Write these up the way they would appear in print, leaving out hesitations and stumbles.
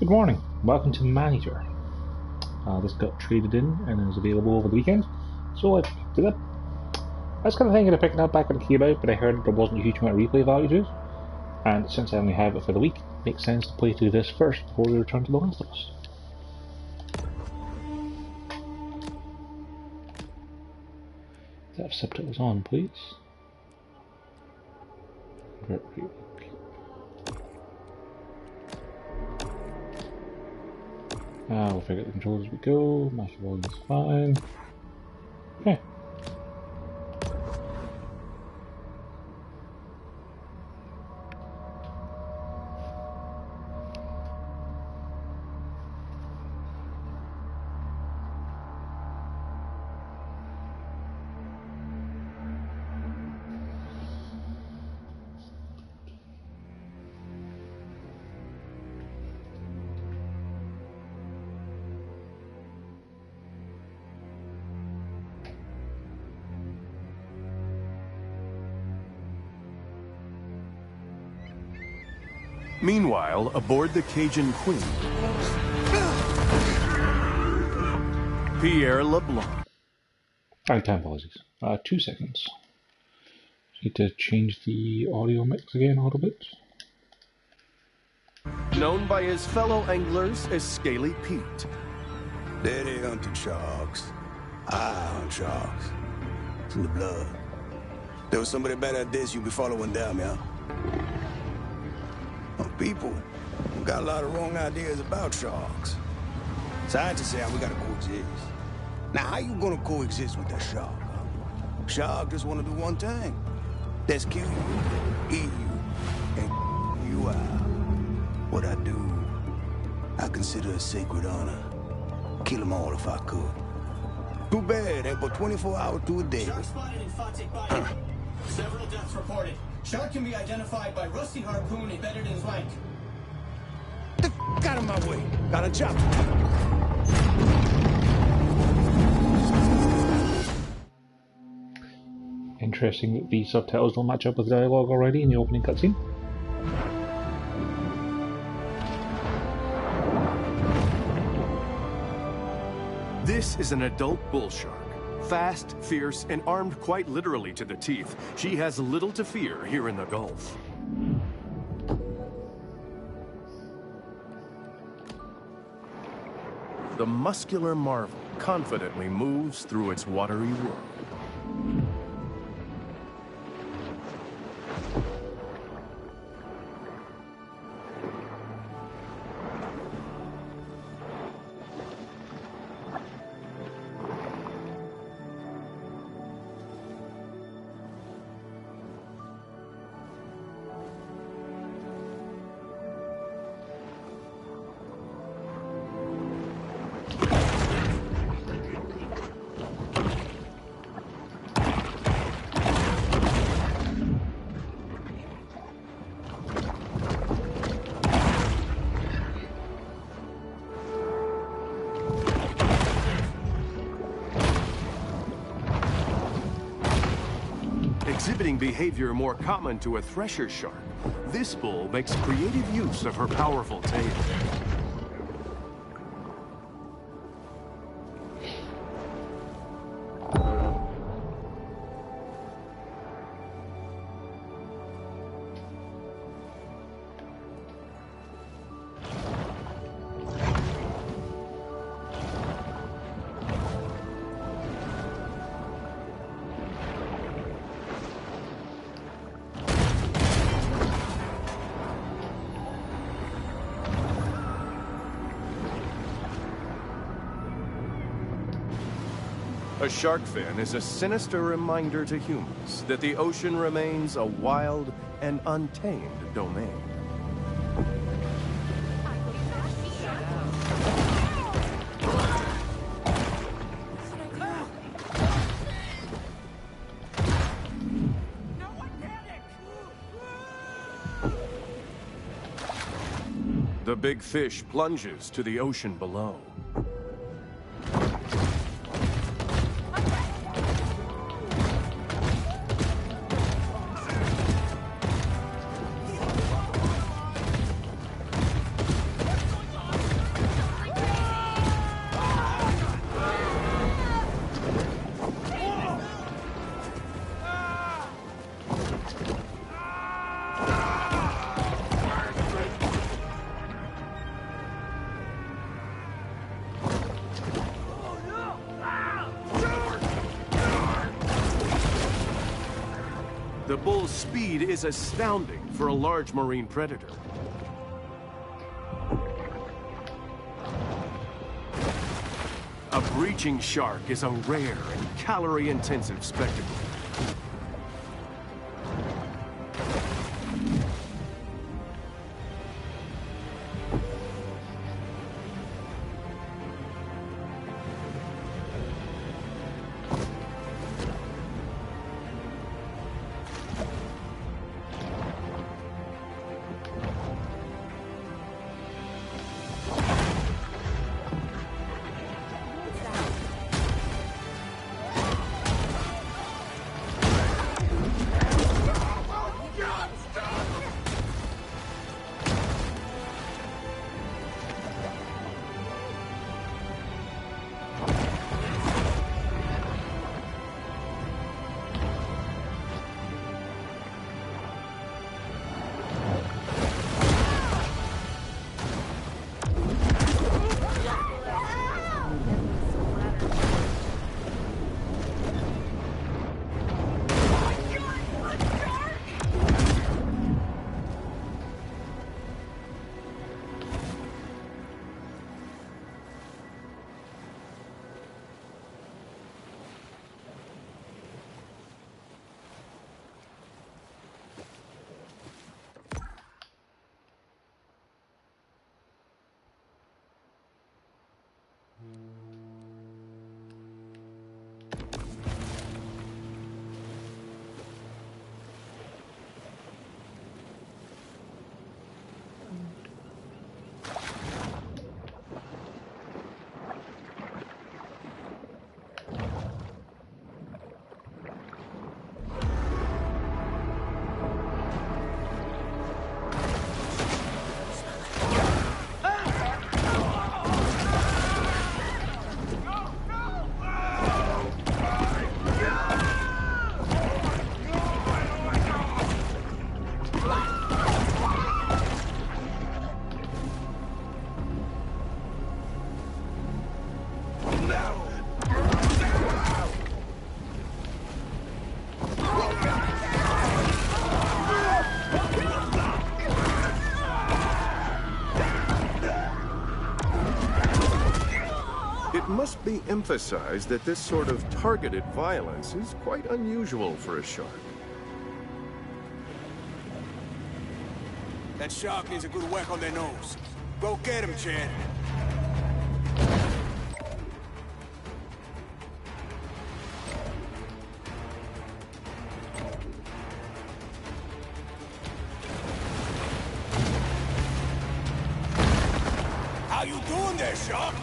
Good morning, welcome to Maneater. This got traded in and is available over the weekend, so I picked it up. I was kind of thinking of picking it up back when it came out, but I heard there wasn't a huge amount of replay value to it, and since I only have it for the week, it makes sense to play through this first before we return to The Last of Us. Have subtitles on, please. We'll figure out the controls as we go. Master volume's fine. Okay. Meanwhile, aboard the Cajun Queen, Pierre LeBlanc. Time apologies. 2 seconds. Need to change the audio mix again a little bit. Known by his fellow anglers as Scaly Pete. Daddy hunted sharks. I hunt sharks. It's in the blood. There was somebody better at this, you'd be following them, yeah? People got a lot of wrong ideas about sharks. Scientists say we gotta coexist. Now, how you gonna coexist with that shark? Shark just wanna do one thing. That's kill you, eat you, and you out. What I do, I consider a sacred honor. Kill them all if I could. Too bad, ain't but 24 hours to a day. Shark spotted in Fatik Bay. Several deaths reported. Shark can be identified by rusty harpoon embedded in his flank. Get the f*** out of my way. Got a job. Interesting that the subtitles don't match up with the dialogue already in the opening cutscene. This is an adult bull shark. Fast, fierce, and armed quite literally to the teeth, she has little to fear here in the Gulf. The muscular marvel confidently moves through its watery world. Exhibiting behavior more common to a thresher shark, this bull makes creative use of her powerful tail. A shark fin is a sinister reminder to humans that the ocean remains a wild and untamed domain. The big fish plunges to the ocean below. The bull's speed is astounding for a large marine predator. A breaching shark is a rare and calorie-intensive spectacle. It must be emphasized that this sort of targeted violence is quite unusual for a shark. That shark needs a good whack on their nose. Go get him, Chad. How you doing there, shark?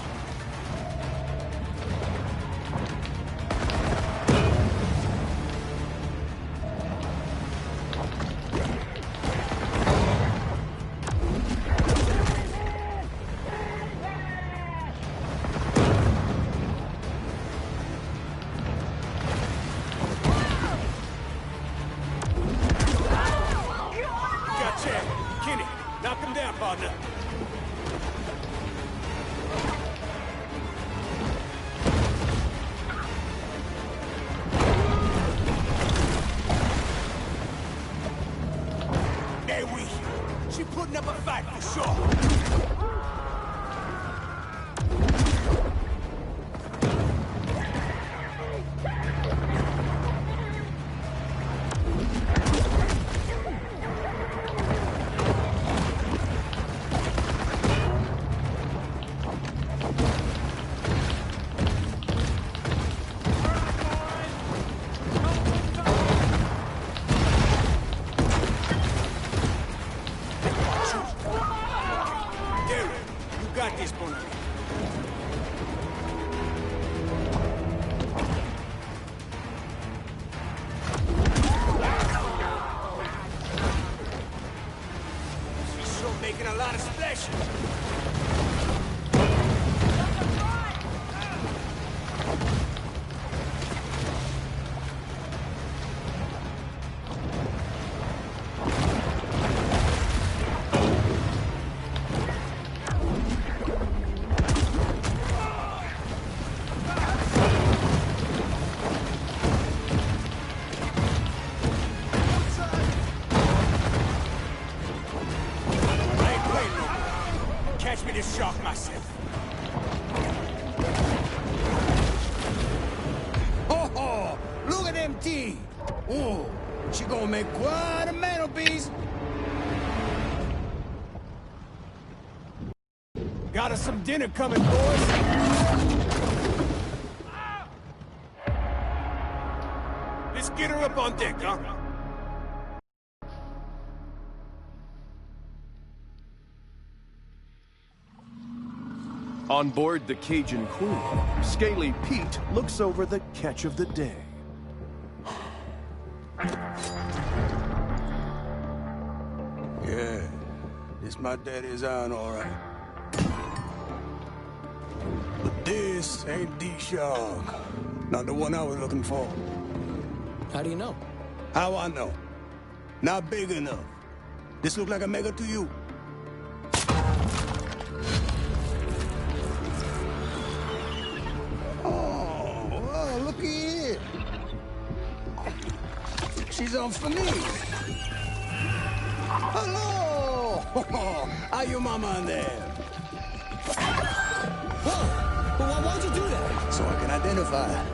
Ooh, she gonna make quite a mantelpiece. Got us some dinner coming, boys. Let's get her up on deck, huh? On board the Cajun Queen, Scaly Pete looks over the catch of the day. Yeah, this my daddy's iron, all right. But this ain't the shark. Not the one I was looking for. How do you know? How I know? Not big enough. This look like a mega to you? Oh, well, looky here. She's on for me. Hello! How your mama in there? Whoa! But why'd you do that? So I can identify her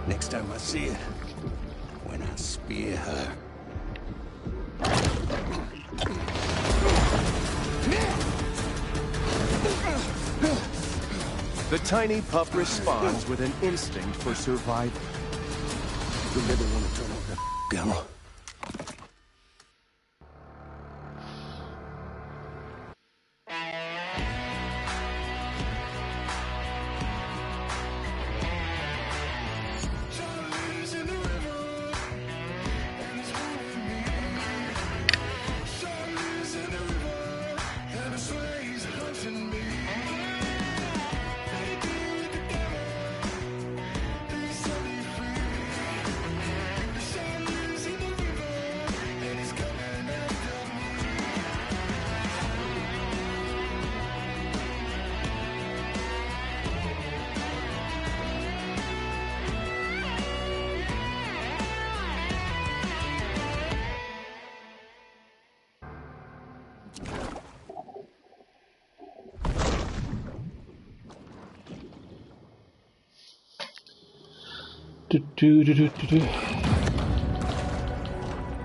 next time I see her. When I spear her. The tiny pup responds with an instinct for survival. You never want to turn off that camera.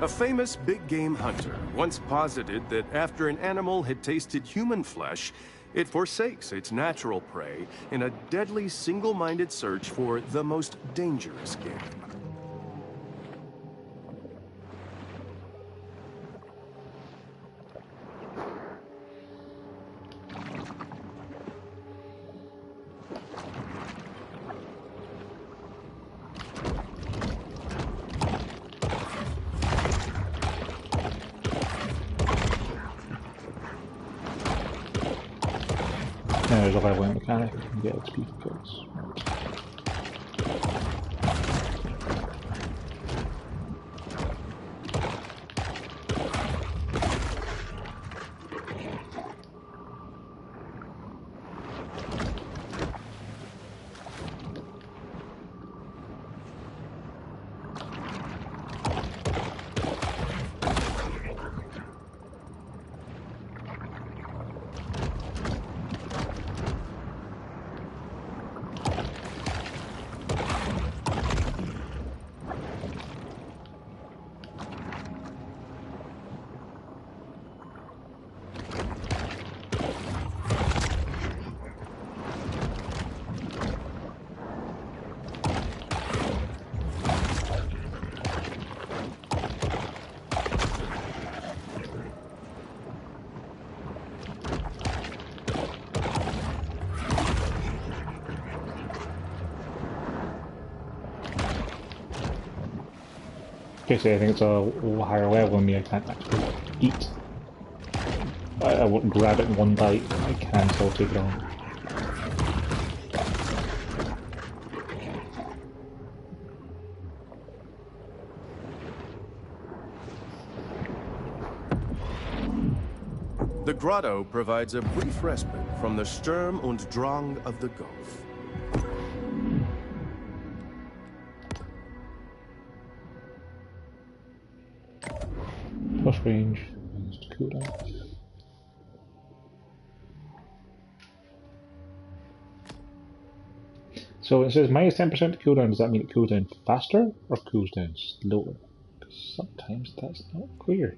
A famous big game hunter once posited that after an animal had tasted human flesh, it forsakes its natural prey in a deadly single-minded search for the most dangerous game. There's a leveling mechanic. You can get XP for kills. Basically, I think it's a higher level than me. I can't actually eat. I wouldn't grab it in one bite. I can still take it on. The grotto provides a brief respite from the Sturm und Drang of the Gulf. Plus range, minus cooldown. So it says minus 10% cooldown. Does that mean it cools down faster or cools down slower? Sometimes that's not clear.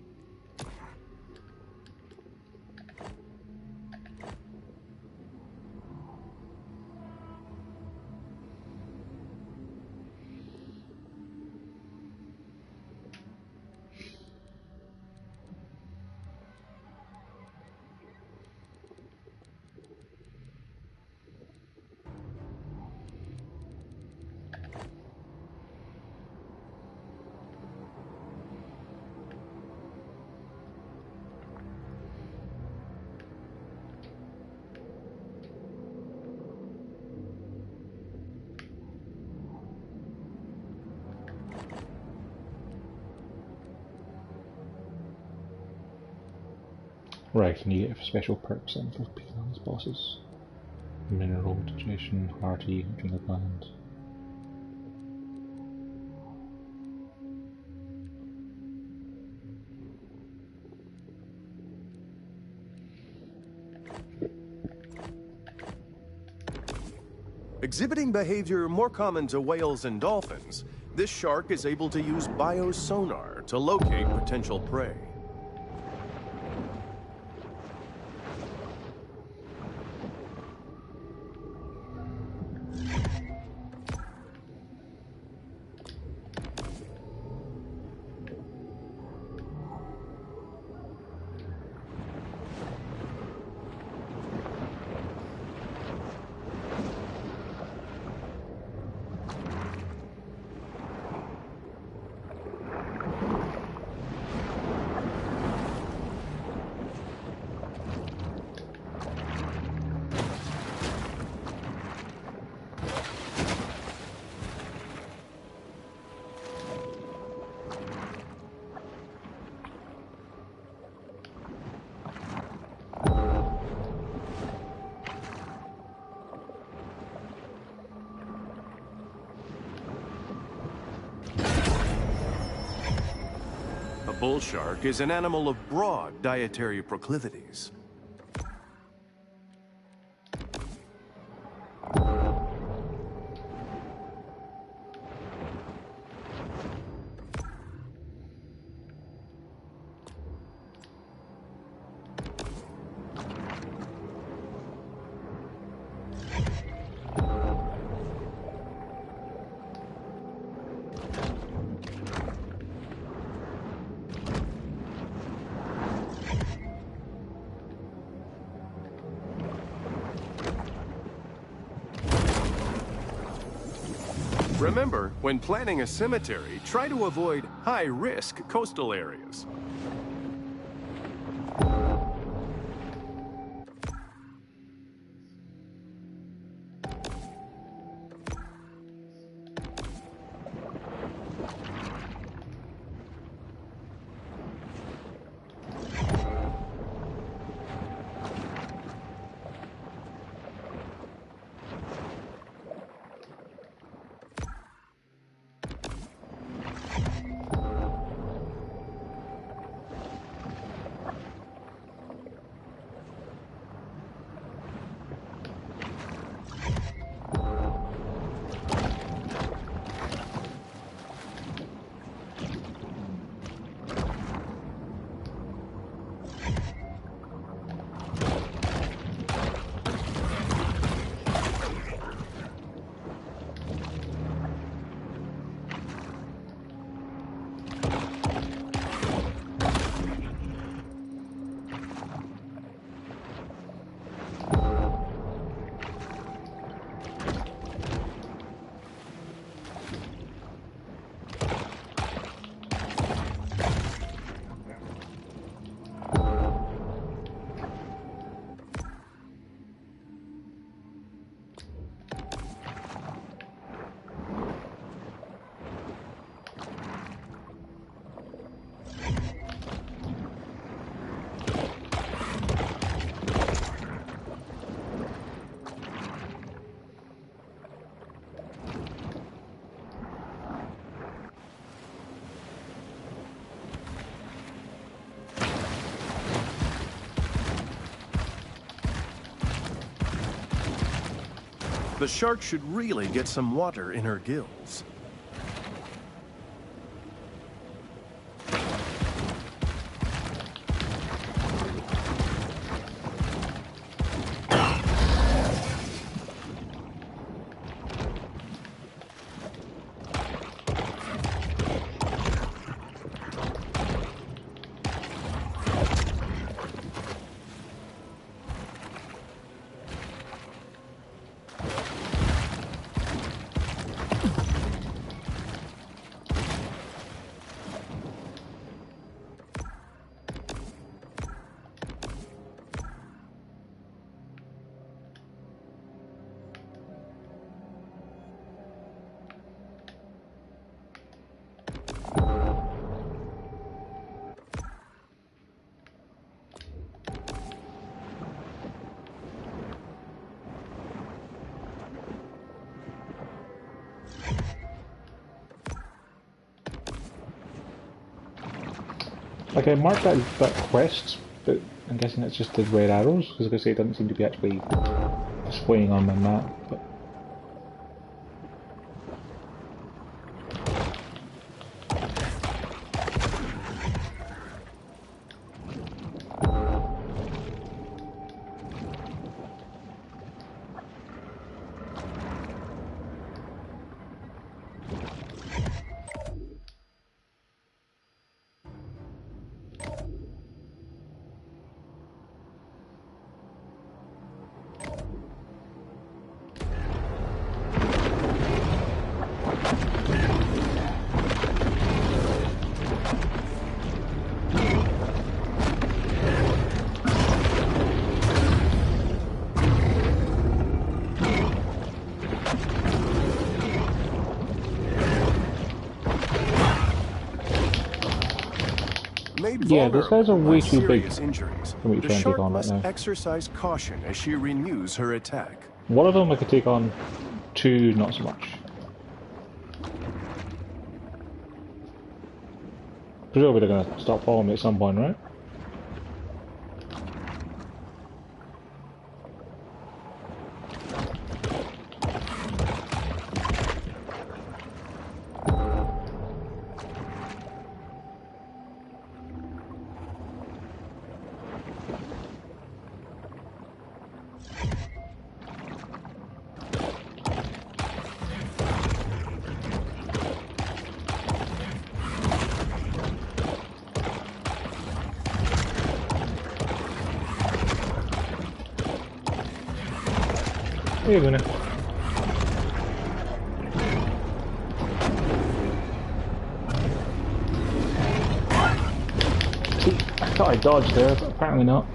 Right, and you get special perks in for picking on these bosses. Mineral, digestion, hearty, adrenal gland. Exhibiting behavior more common to whales and dolphins, this shark is able to use biosonar to locate potential prey. A bull shark is an animal of broad dietary proclivities. Remember, when planning a cemetery, try to avoid high-risk coastal areas. The shark should really get some water in her gills. Like I marked that quest, but I'm guessing it's just the red arrows, because like I say, it doesn't seem to be actually displaying on my map. But Made yeah, those guys are vulnerable by way too big serious injuries, for me to the try and take shark on right must now. exercise caution as she renews her attack. One of them I could take on, two not so much. Presumably they're going to stop following me at some point, right? Hey, Luna. See, I thought I dodged there, but apparently not.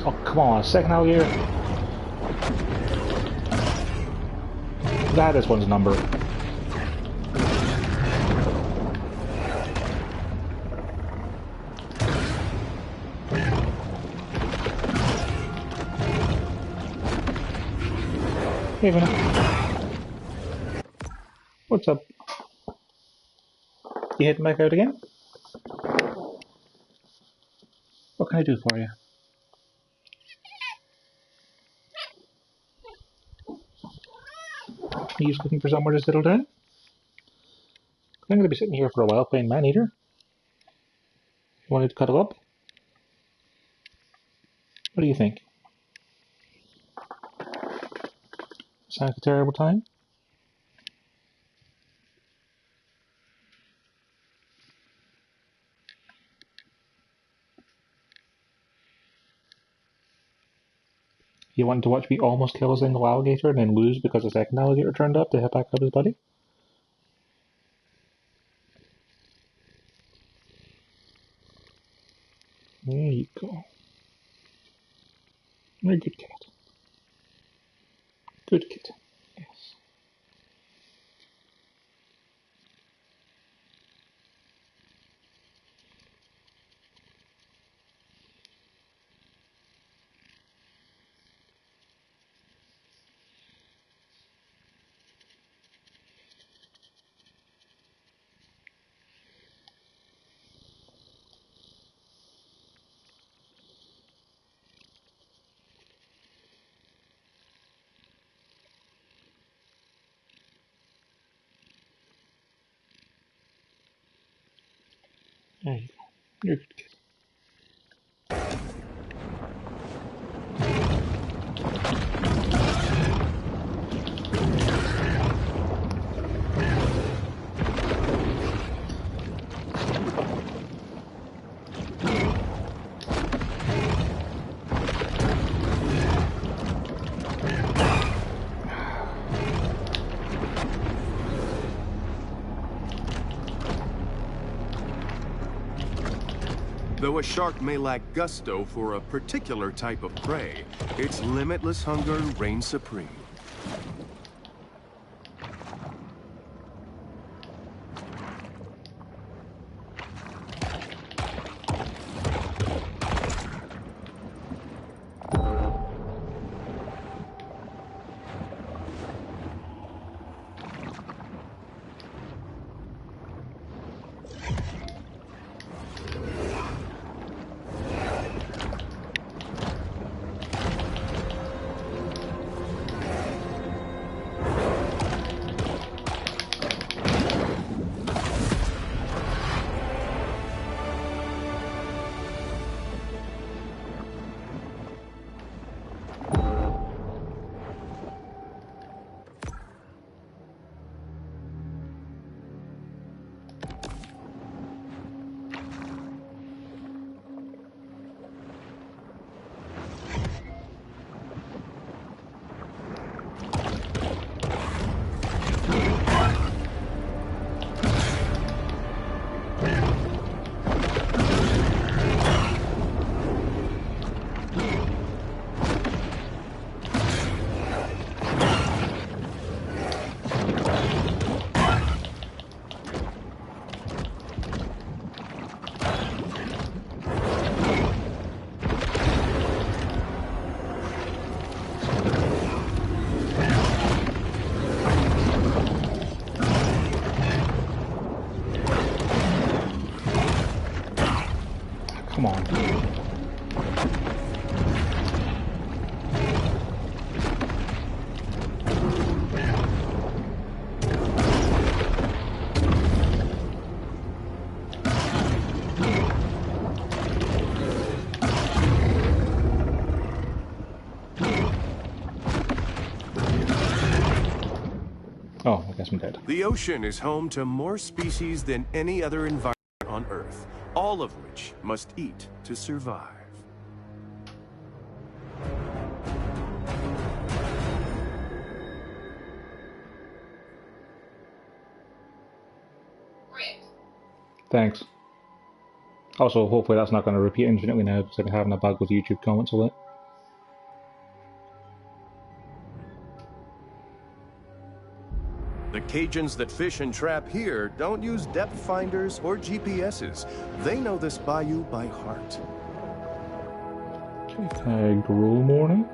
Oh, come on, second alligator. That is one's number. Hey, Vanna. What's up? You heading back out again? What can I do for you? Are you just looking for somewhere to settle down? I'm going to be sitting here for a while playing Maneater. You wanted to cuddle up? What do you think? Sounds like a terrible time? You wanted to watch me almost kill a single alligator and then lose because a second alligator turned up to hit back up his buddy? There you go. You're a good cat. Good kid. Yes. There you go. You're a good kid. Though a shark may lack gusto for a particular type of prey, its limitless hunger reigns supreme. Come on. Oh, I guess I'm dead. The ocean is home to more species than any other environment on Earth, all of which must eat to survive. Thanks. Also, hopefully that's not going to repeat infinitely now because I'm having a bug with YouTube comments a lot. The Cajuns that fish and trap here don't use depth finders or GPSs. They know this bayou by heart. Okay, can I grow more now?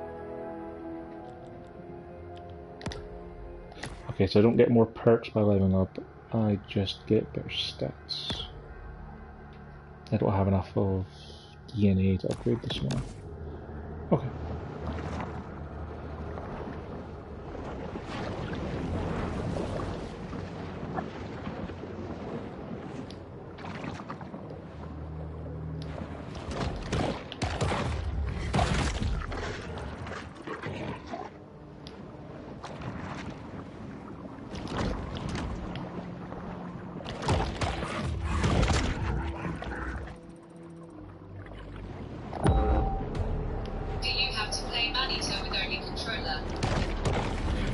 Okay, so I don't get more perks by leveling up, I just get better stats. I don't have enough of DNA to upgrade this one. Okay.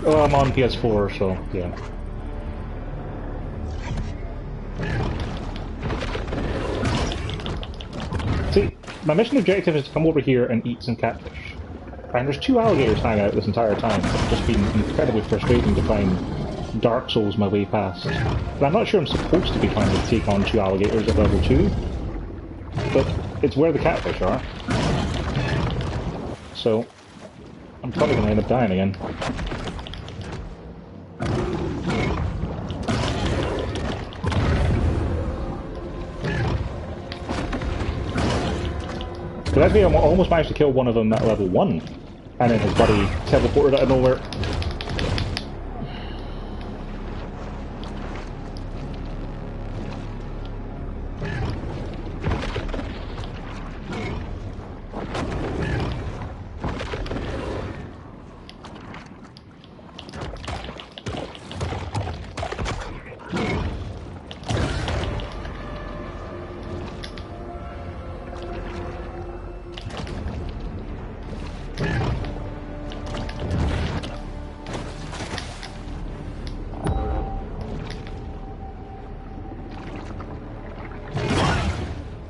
Oh, I'm on PS4, so yeah. See, my mission objective is to come over here and eat some catfish. And there's 2 alligators hanging out this entire time. It's just been incredibly frustrating to find Dark Souls my way past. And I'm not sure I'm supposed to be trying to take on 2 alligators at level 2, but it's where the catfish are. So, I'm probably going to end up dying again. Because actually I almost managed to kill one of them at level 1, and then his buddy teleported out of nowhere.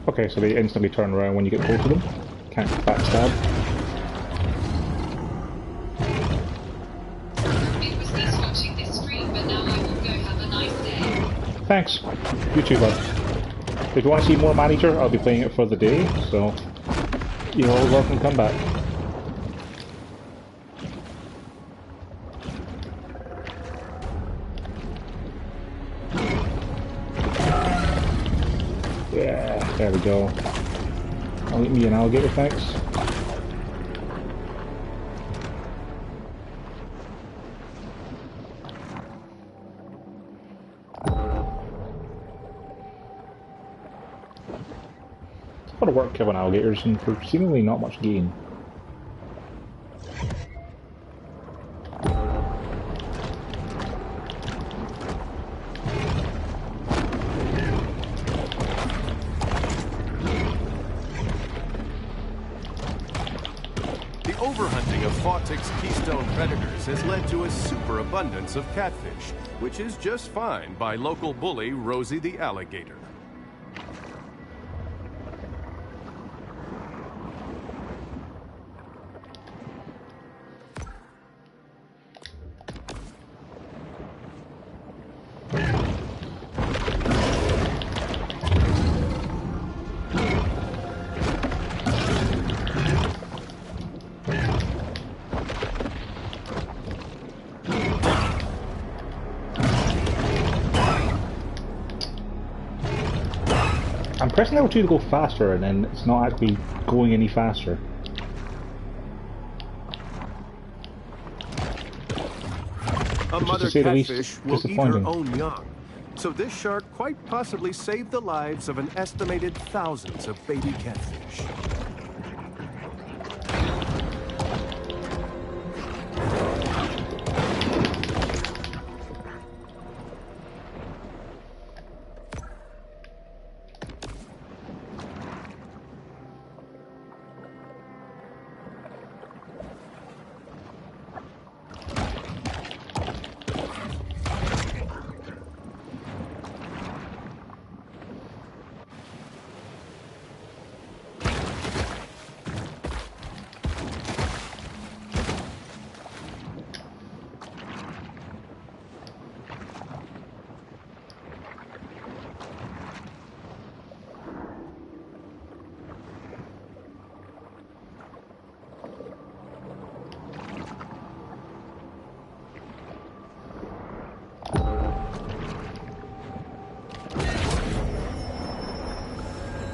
Okay, so they instantly turn around when you get close to them. Can't backstab. It was nice watching this stream, but now I will go have a nice day. Thanks. You too, bud. If you want to see more Maneater, I'll be playing it for the day, so you're all welcome to come back. Yeah, there we go. I'll eat me an alligator, thanks. It's a lot of work killing alligators and for seemingly not much gain. Overhunting of Fawtick's keystone predators has led to a superabundance of catfish, which is just fine by local bully Rosie the alligator. I'm pressing L2 to go faster, and then it's not actually going any faster. A mother say the least catfish will eat her disappointing. own young. So this shark quite possibly saved the lives of an estimated thousands of baby catfish.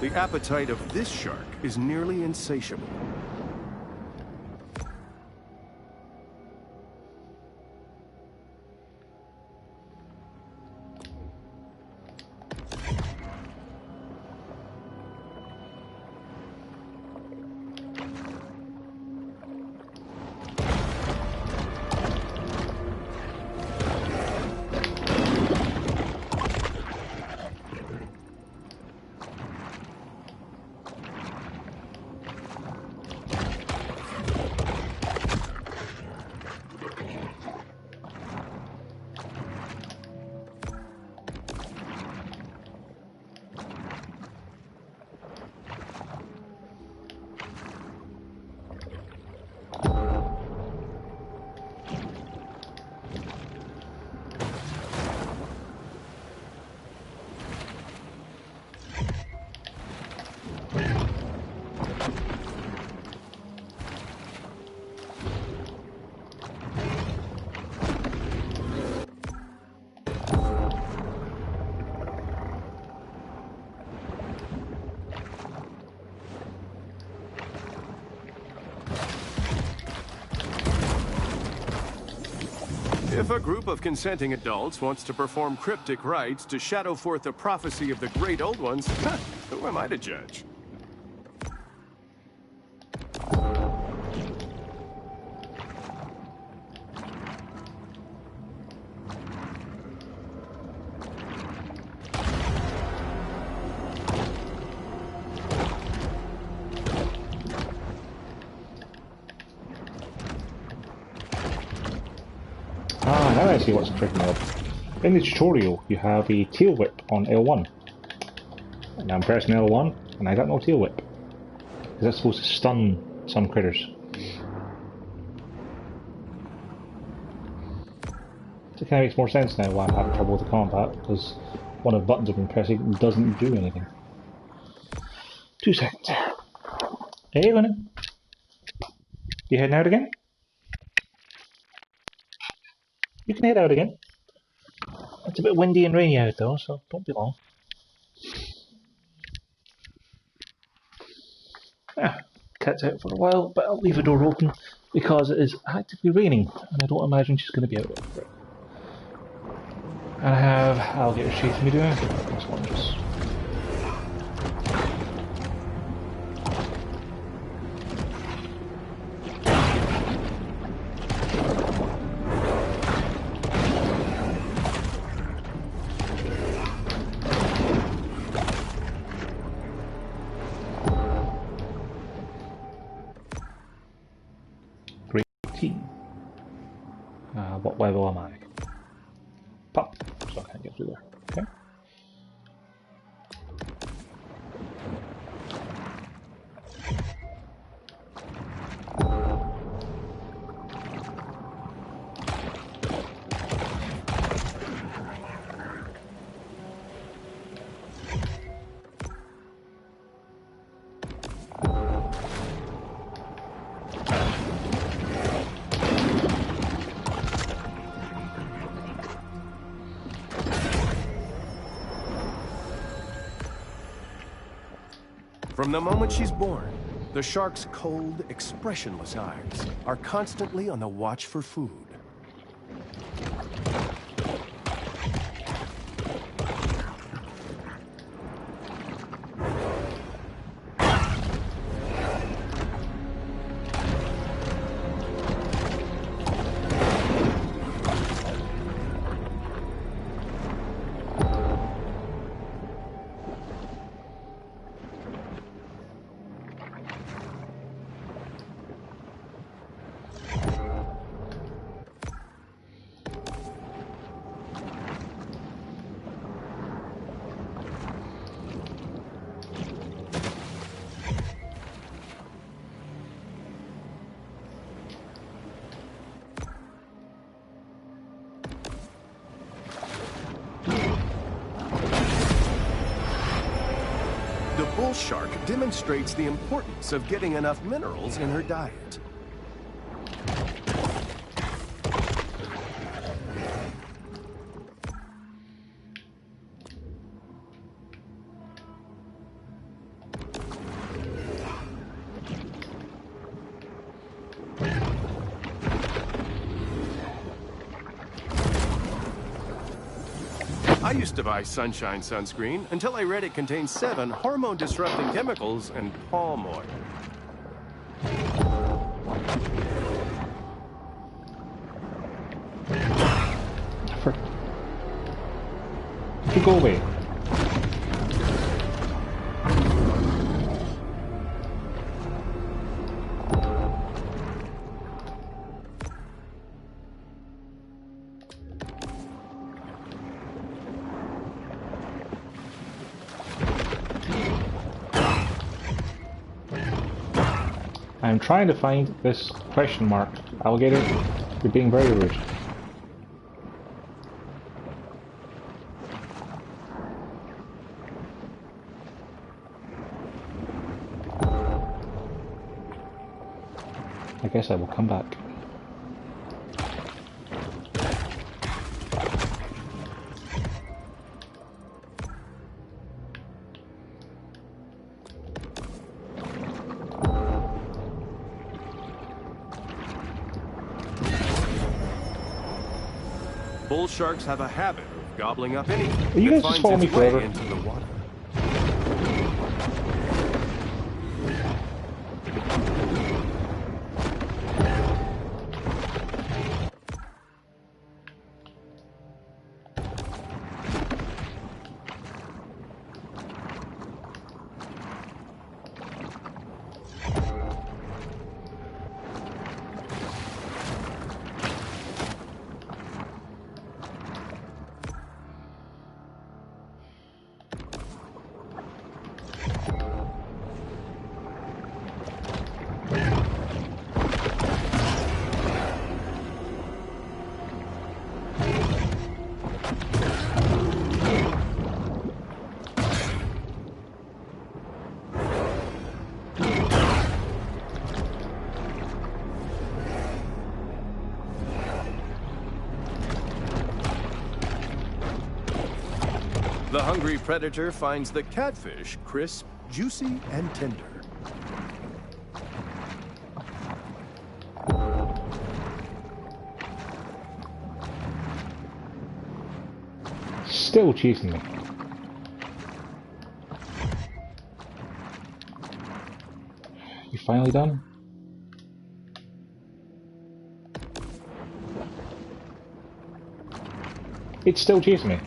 The appetite of this shark is nearly insatiable. If a group of consenting adults wants to perform cryptic rites to shadow forth the prophecy of the great old ones, who am I to judge? Now I see what's tricking me up. In the tutorial, you have a tail whip on L1. And I'm pressing L1, and I got no tail whip. Because that's supposed to stun some critters. So it kind of makes more sense now why I'm having trouble with the combat, because one of the buttons I've been pressing doesn't do anything. 2 seconds. Hey, Lennon. You heading out again? You can head out again. It's a bit windy and rainy out though, so don't be long. Yeah, cat's out for a while, but I'll leave the door open because it is actively raining, and I don't imagine she's going to be out for it. And I have alligators chasing me down. This one just... what level am I? Pop, so I can't get through there. Okay. From the moment she's born, the shark's cold, expressionless eyes are constantly on the watch for food. The bull shark demonstrates the importance of getting enough minerals in her diet. I used to buy Sunshine sunscreen until I read it contains 7 hormone-disrupting chemicals and palm oil. You go away. I'm trying to find this question mark. Alligator, you're being very rude. I guess I will come back. Bull sharks have a habit of gobbling up anything Are you that guys just finds following its me way forever? into the water. The hungry predator finds the catfish crisp, juicy, and tender. Still chasing me. You finally done? It's still chasing me.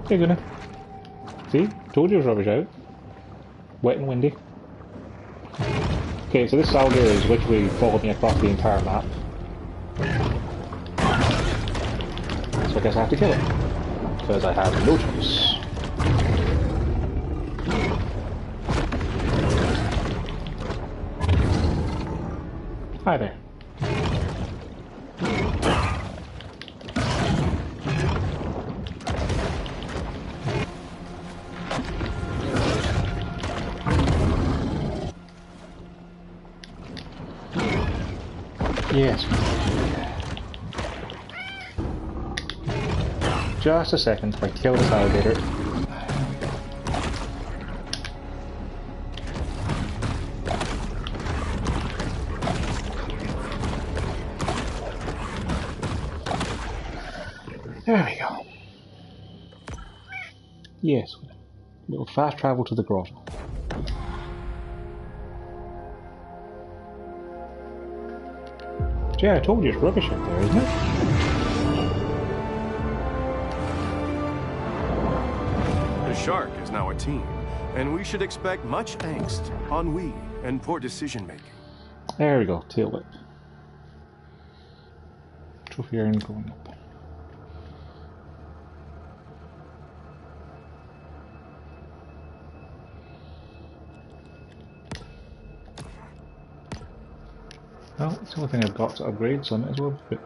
You're gonna. See? Told you it was rubbish out. Wet and windy. Okay, so this alligator has literally followed me across the entire map. So I guess I have to kill it. Because I have no choice. Hi there. Yes. Just a second, if I kill this alligator. There we go. Yes, we'll fast travel to the grotto. Yeah, I told you it's rubbish up there, isn't it? The shark is now a team, and we should expect much angst, ennui, and poor decision-making. There we go, tail whip. Trophy iron going up. Well, it's the only thing I've got to upgrade, so I might as well do it.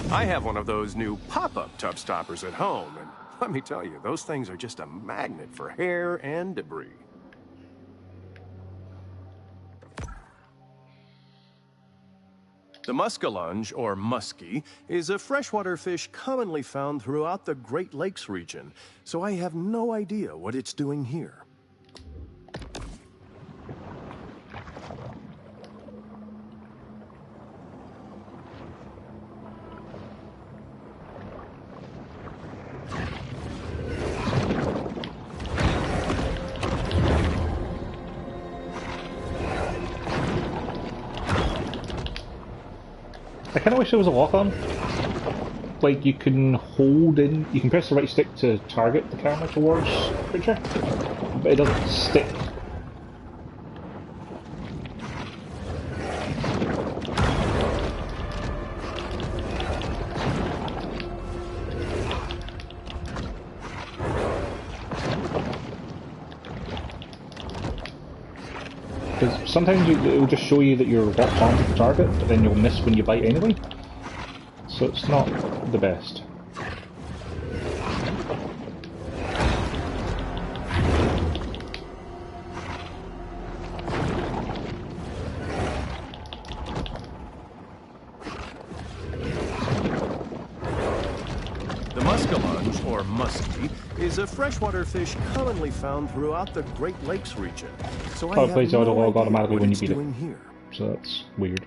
I have one of those new pop-up tub stoppers at home, and let me tell you, those things are just a magnet for hair and debris. The muskellunge, or muskie, is a freshwater fish commonly found throughout the Great Lakes region, so I have no idea what it's doing here. I kind of wish there was a lock on. Like you can hold in, you can press the right stick to target the camera towards the creature, but it doesn't stick. Because sometimes it will just show you that you're locked onto the target, but then you'll miss when you bite anyway. So it's not the best. The muskellunge, or muskie, is a freshwater fish commonly found throughout the Great Lakes region. So I have plays no auto-log idea automatically what when you it's beat it. doing here. So that's weird.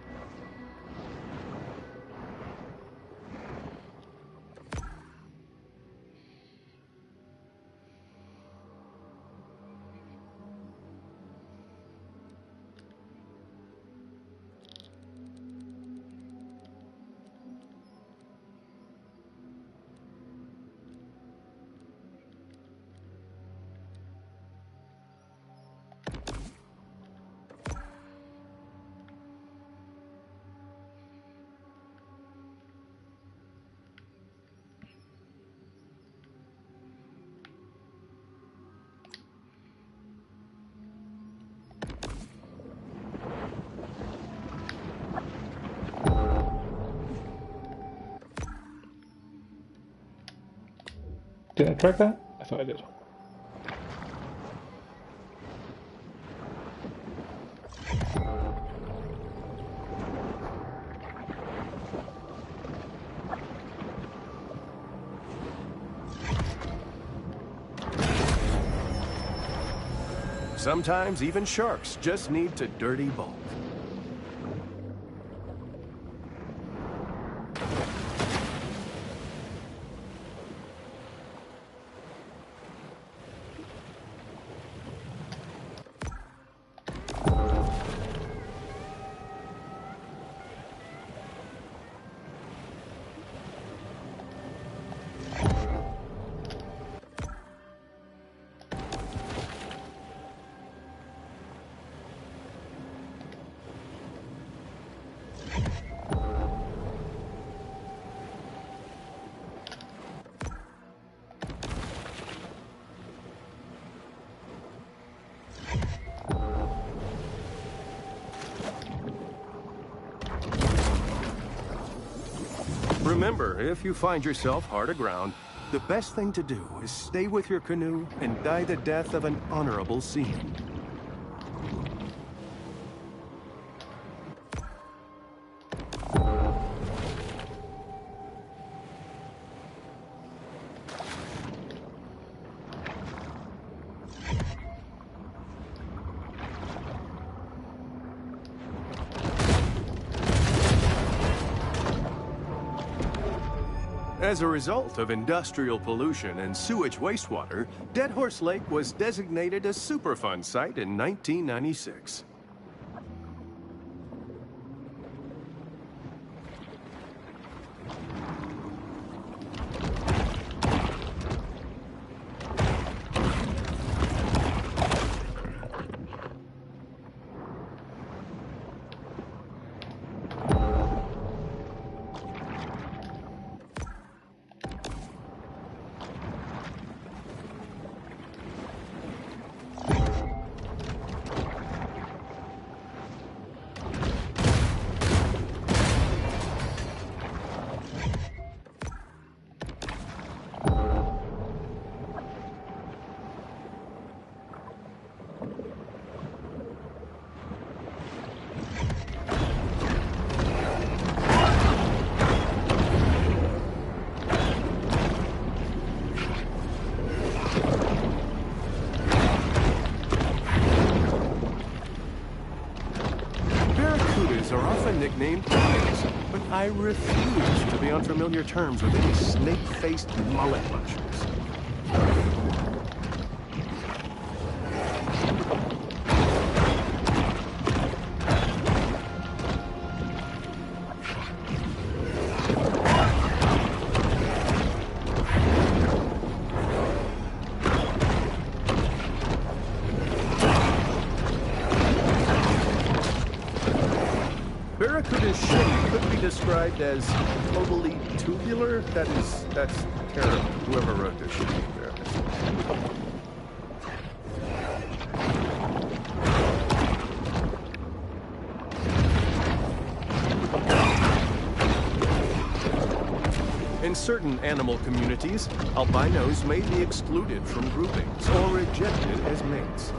Did I track that? I thought I did. Sometimes even sharks just need to dirty bulk. Remember, if you find yourself hard aground, the best thing to do is stay with your canoe and die the death of an honorable seaman. As a result of industrial pollution and sewage wastewater, Dead Horse Lake was designated a Superfund site in 1996. Are often nicknamed lions, but I refuse to be on familiar terms with any snake-faced mullet munchers. Barracuda's shape could be described as totally tubular. That's terrible. Whoever wrote this should be embarrassed. In certain animal communities, albinos may be excluded from groupings or rejected as mates.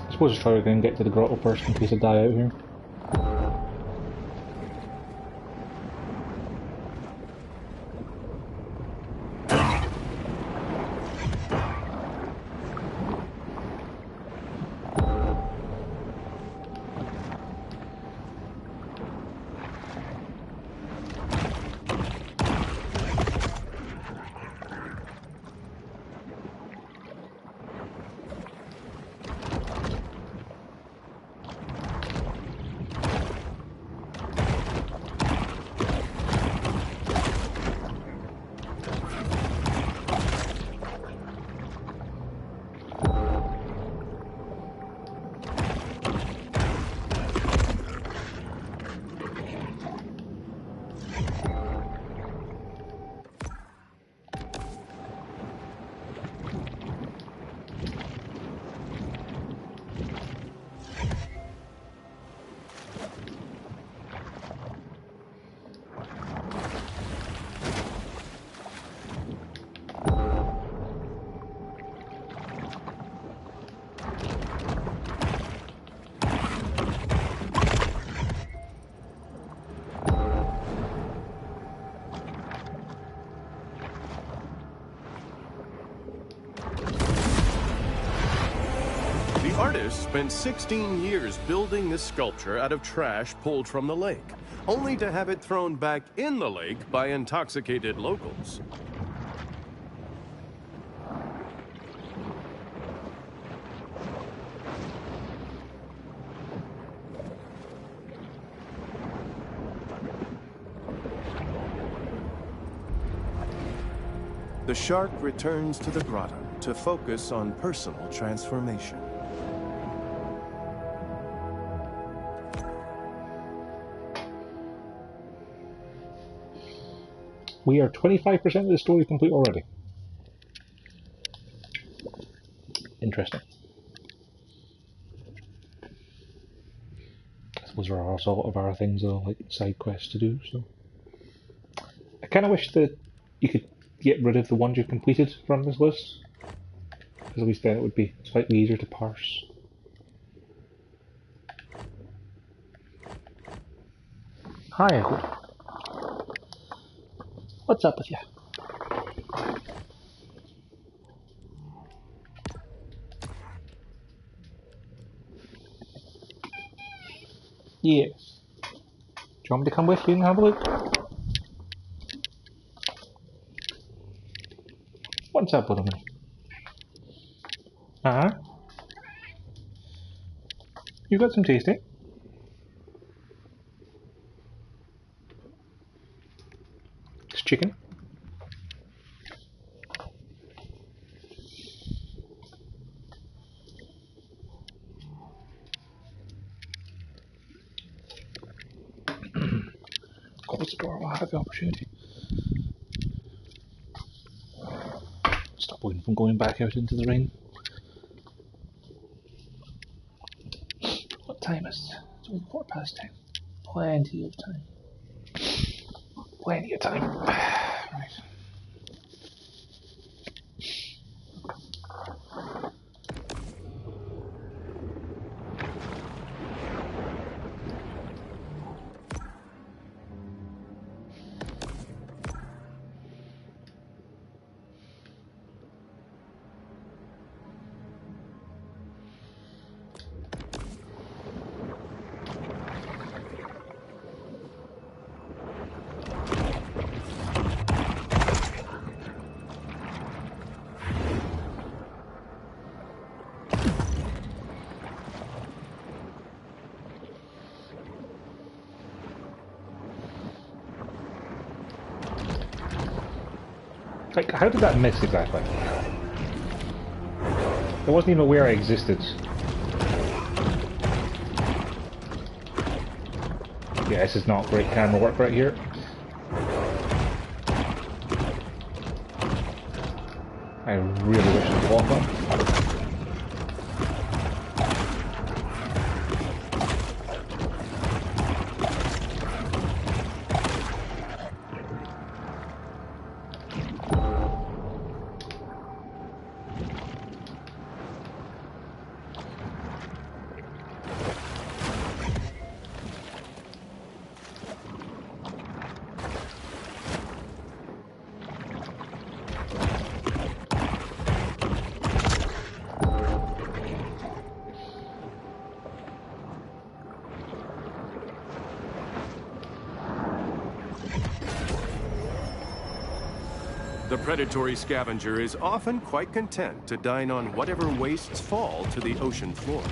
I suppose I'll try again and get to the grotto first in case I die out here. The artist spent 16 years building this sculpture out of trash pulled from the lake, only to have it thrown back in the lake by intoxicated locals. The shark returns to the grotto to focus on personal transformation. We are 25% of the story complete already. Interesting. I suppose there are sort of other things though, like side quests to do, so. I kinda wish that you could get rid of the ones you've completed from this list. Because at least then it would be slightly easier to parse. Hi, Echo. What's up with you? Yes. Do you want me to come with you and have a look? What's up with him? Uh-huh. You got some tasty. It's chicken. Close the door while I have the opportunity. Stop waiting from going back out into the rain. What time is it? It's only 10:15. Plenty of time. Plenty of time. Right. Like, how did that miss exactly? I wasn't even aware I existed. Yeah, this is not great camera work right here. I really wish I could walk on. The predatory scavenger is often quite content to dine on whatever wastes fall to the ocean floor.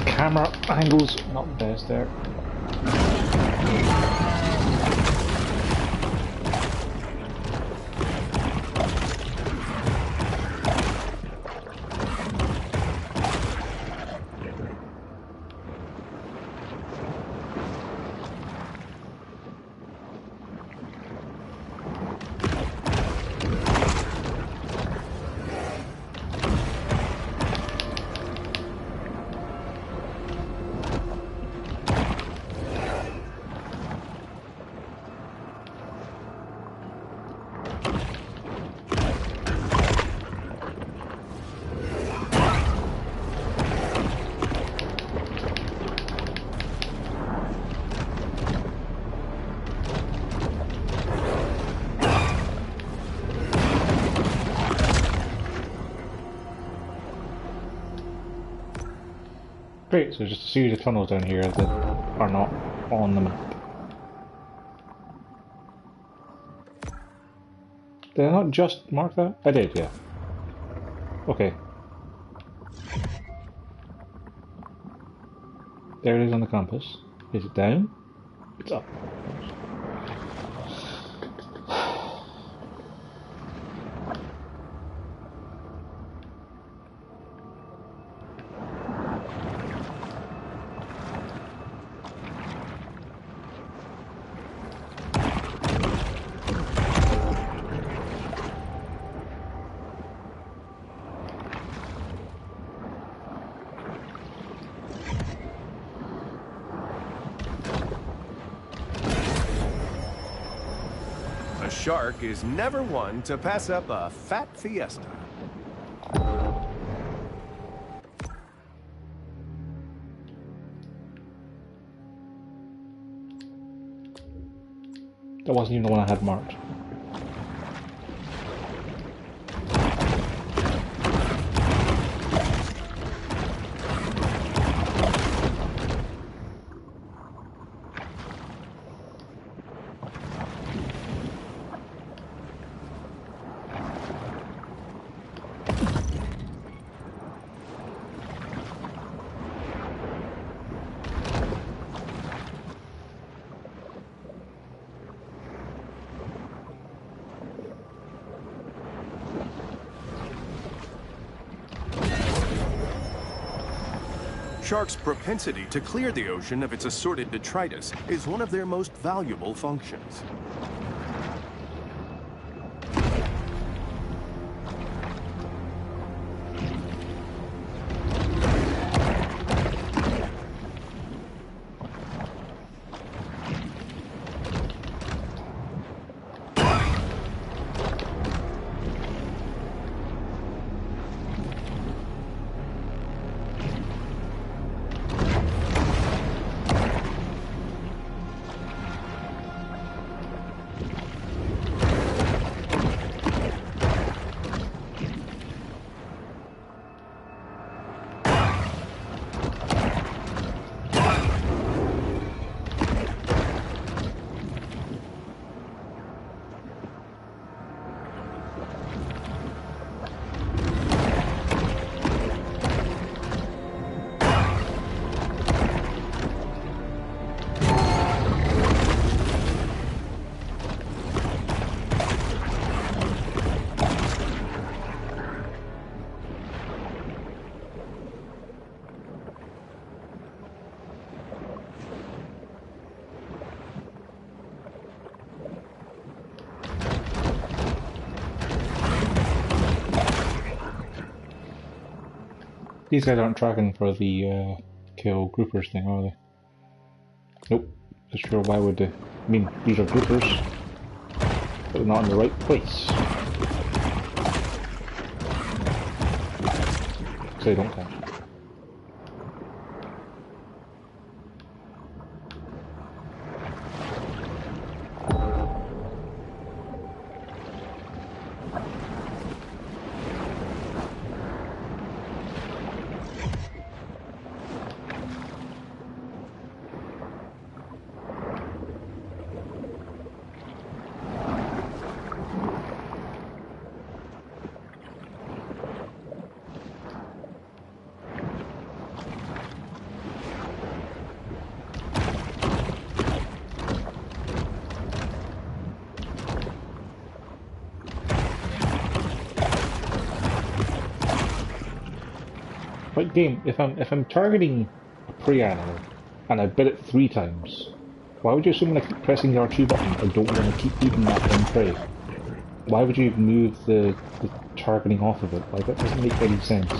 Camera angles not the best there. Great, so just a series of tunnels down here that are not on the map. Did I not just mark that? I did, yeah. Okay. There it is on the compass. Is it down? It's up. A shark is never one to pass up a fat fiesta. That wasn't even the one I had marked. Sharks' propensity to clear the ocean of its assorted detritus is one of their most valuable functions. These guys aren't tracking for the kill groupers thing, are they? Nope. Just sure why would they? I mean, these are groupers, but they're not in the right place. So they don't count. Like game, if I'm targeting a prey animal and I bit it 3 times, why would you assume I keep pressing the R2 button or don't want to keep eating that one prey? Why would you move the targeting off of it? Like that doesn't make any sense.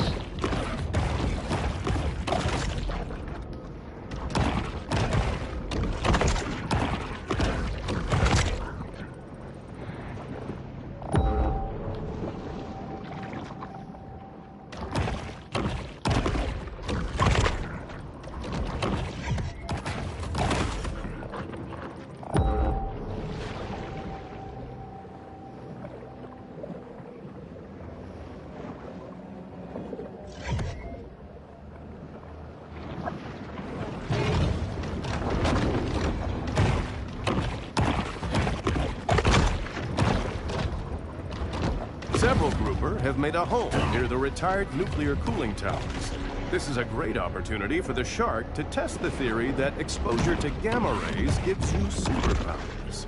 Several grouper have made a home near the retired nuclear cooling towers. This is a great opportunity for the shark to test the theory that exposure to gamma rays gives you superpowers.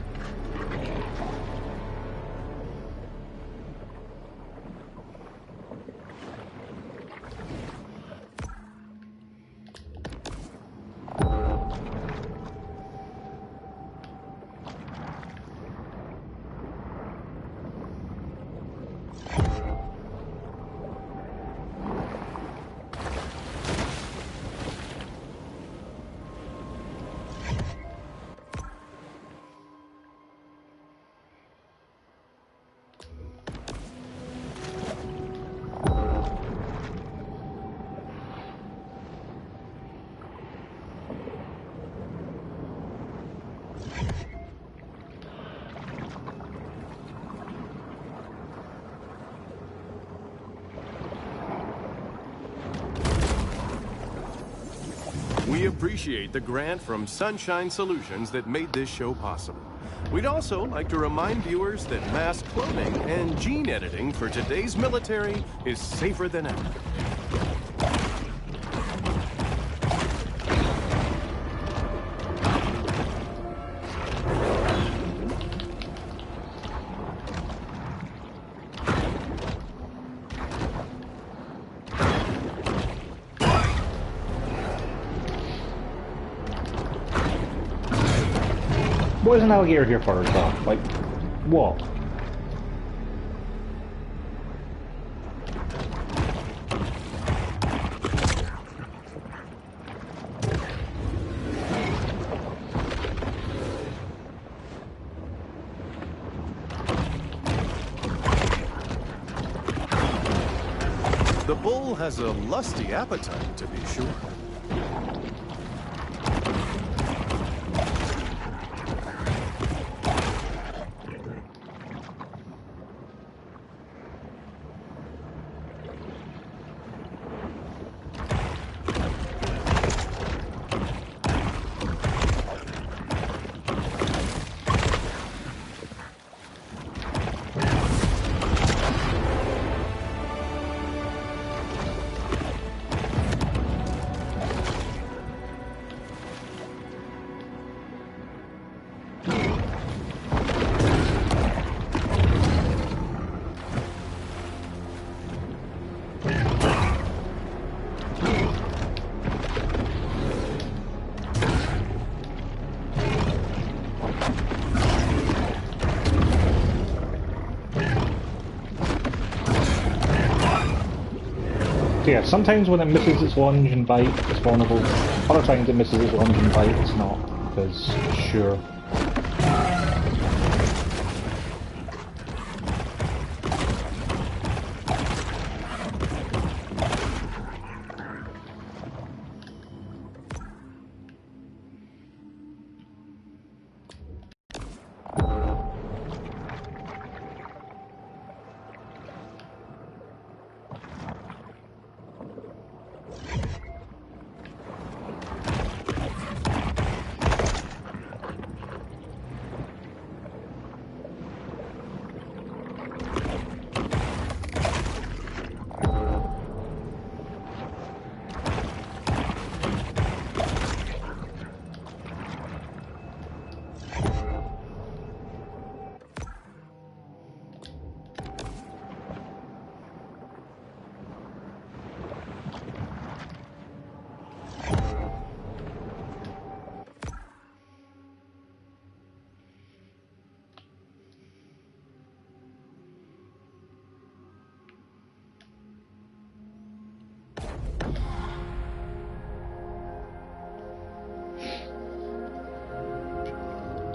We appreciate the grant from Sunshine Solutions that made this show possible. We'd also like to remind viewers that mass cloning and gene editing for today's military is safer than ever. What is an alligator here for as well? Like, what? The bull has a lusty appetite, to be sure. Yeah, sometimes when it misses its lunge and bite, it's vulnerable. Other times it misses its lunge and bite, it's not. Because, sure.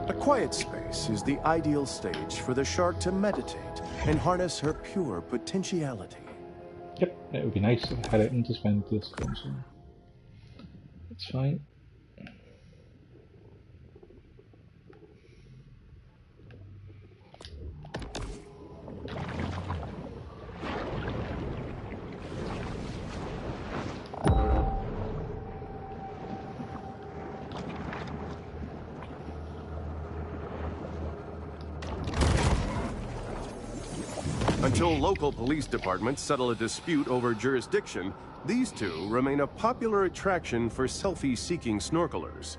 A quiet space is the ideal stage for the shark to meditate and harness her pure potentiality. Yep, it would be nice if I had it in to spend this console. It's fine. Until local police departments settle a dispute over jurisdiction, these two remain a popular attraction for selfie-seeking snorkelers.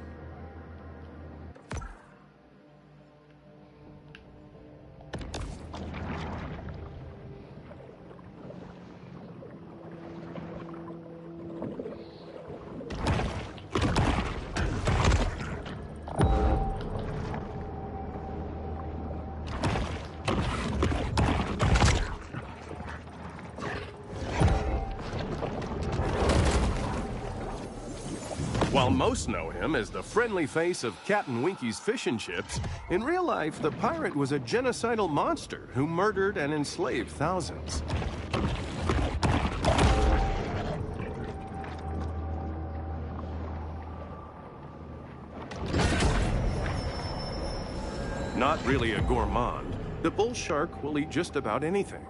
While most know him as the friendly face of Captain Winky's Fish and Chips, in real life, the pirate was a genocidal monster who murdered and enslaved thousands. Not really a gourmand, the bull shark will eat just about anything.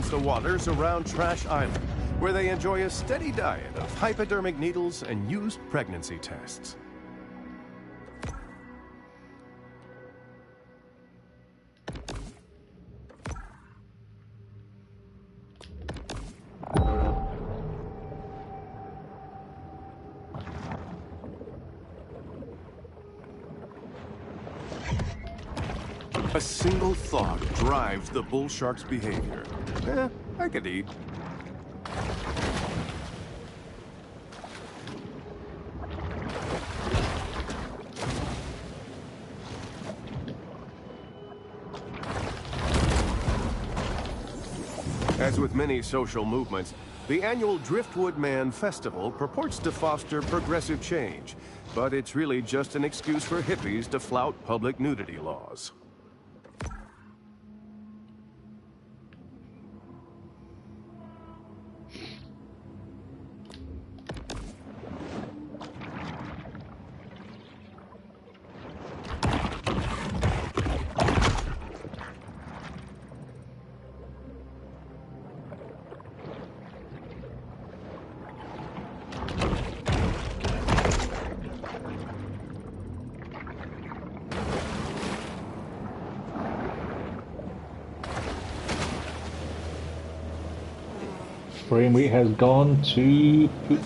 dominates the waters around Trash Island, where they enjoy a steady diet of hypodermic needles and used pregnancy tests. A single thought drives the bull shark's behavior. I could eat. As with many social movements, the annual Driftwood Man Festival purports to foster progressive change, but it's really just an excuse for hippies to flout public nudity laws. Frame rate has gone to poop.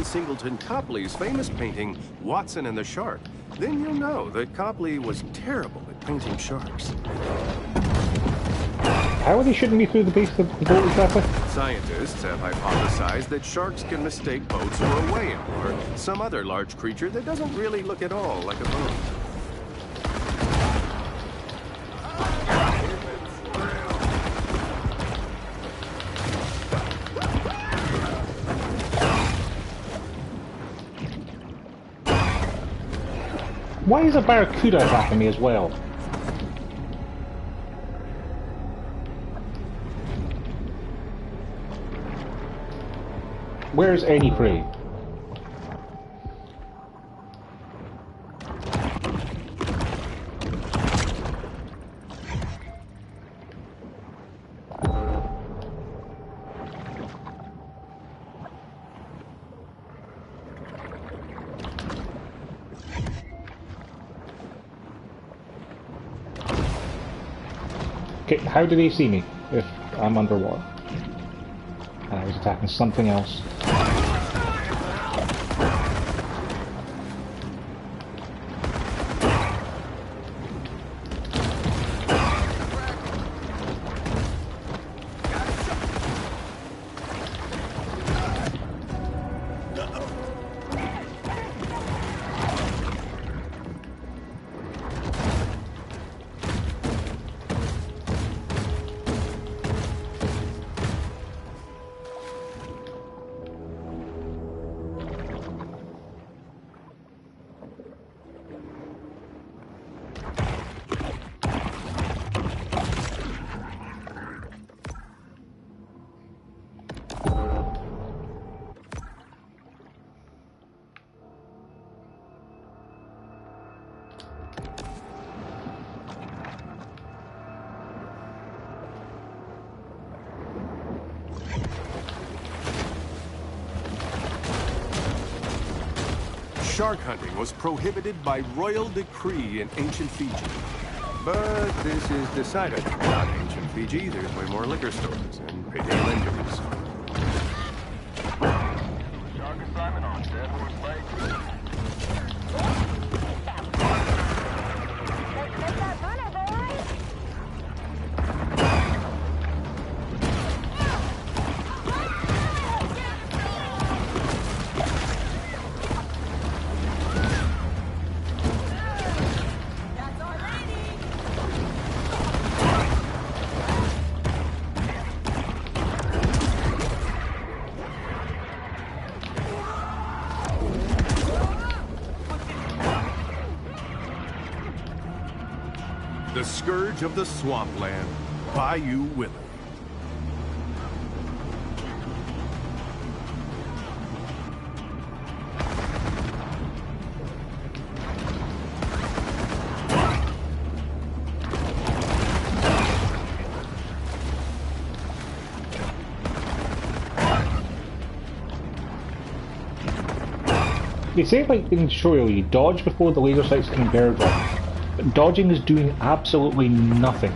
Singleton Copley's famous painting, Watson and the Shark, then you'll know that Copley was terrible at painting sharks. How are they shooting me through the base of the boat exactly? Scientists have hypothesized that sharks can mistake boats for a whale or some other large creature that doesn't really look at all like a boat. Why is a barracuda attacking me as well? Where's any prey? Okay, how do they see me if I'm underwater? I was attacking something else. Shark hunting was prohibited by royal decree in ancient Fiji. But this is decidedly not ancient Fiji. There's way more liquor stores and payday lenders. Shark assignment on Dead Horse Lake. Let's have fun, boys! The Scourge of the Swampland, Bayou Willie. They say like in tutorial you dodge before the laser sights converge on, but dodging is doing absolutely nothing.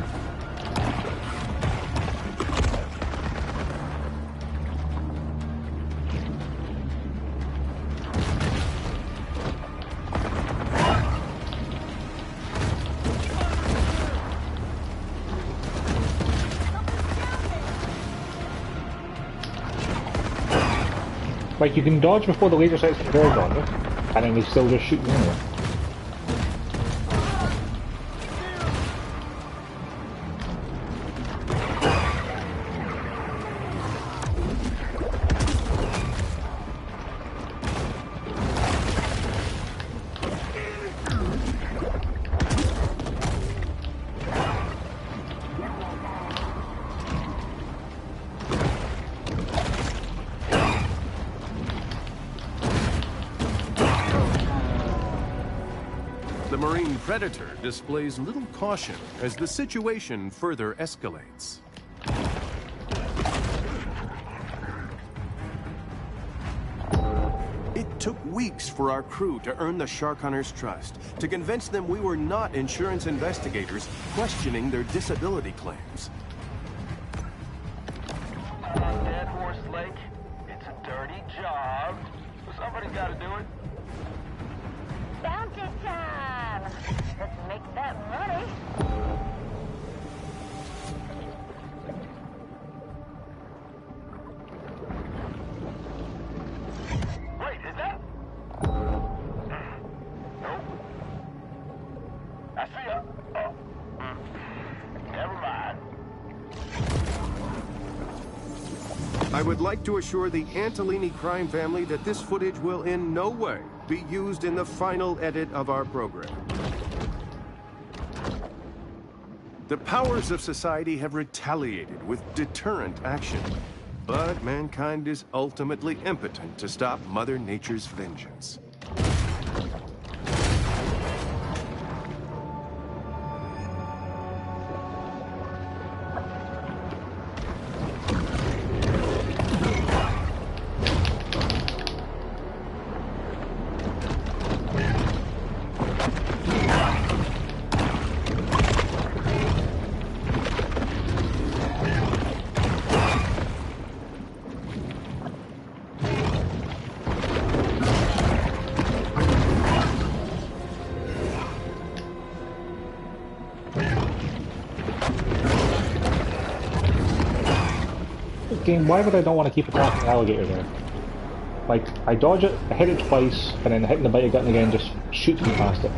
Like, you can dodge before the laser sights converge on you, and then they still just shoot you anyway. The Marine Predator displays little caution as the situation further escalates. It took weeks for our crew to earn the Shark Hunters' trust, to convince them we were not insurance investigators questioning their disability claims. Dead Horse Lake, it's a dirty job. Somebody's got to do it. Bounty time! Let's make that money. Wait, is that? Nope. I see ya. Oh. Never mind. I would like to assure the Antolini crime family that this footage will in no way be used in the final edit of our program. The powers of society have retaliated with deterrent action, but mankind is ultimately impotent to stop Mother Nature's vengeance. Game, why would I not want to keep attacking the alligator there? Like, I dodge it, I hit it twice, and then hitting the bite again and again just shoots me past it.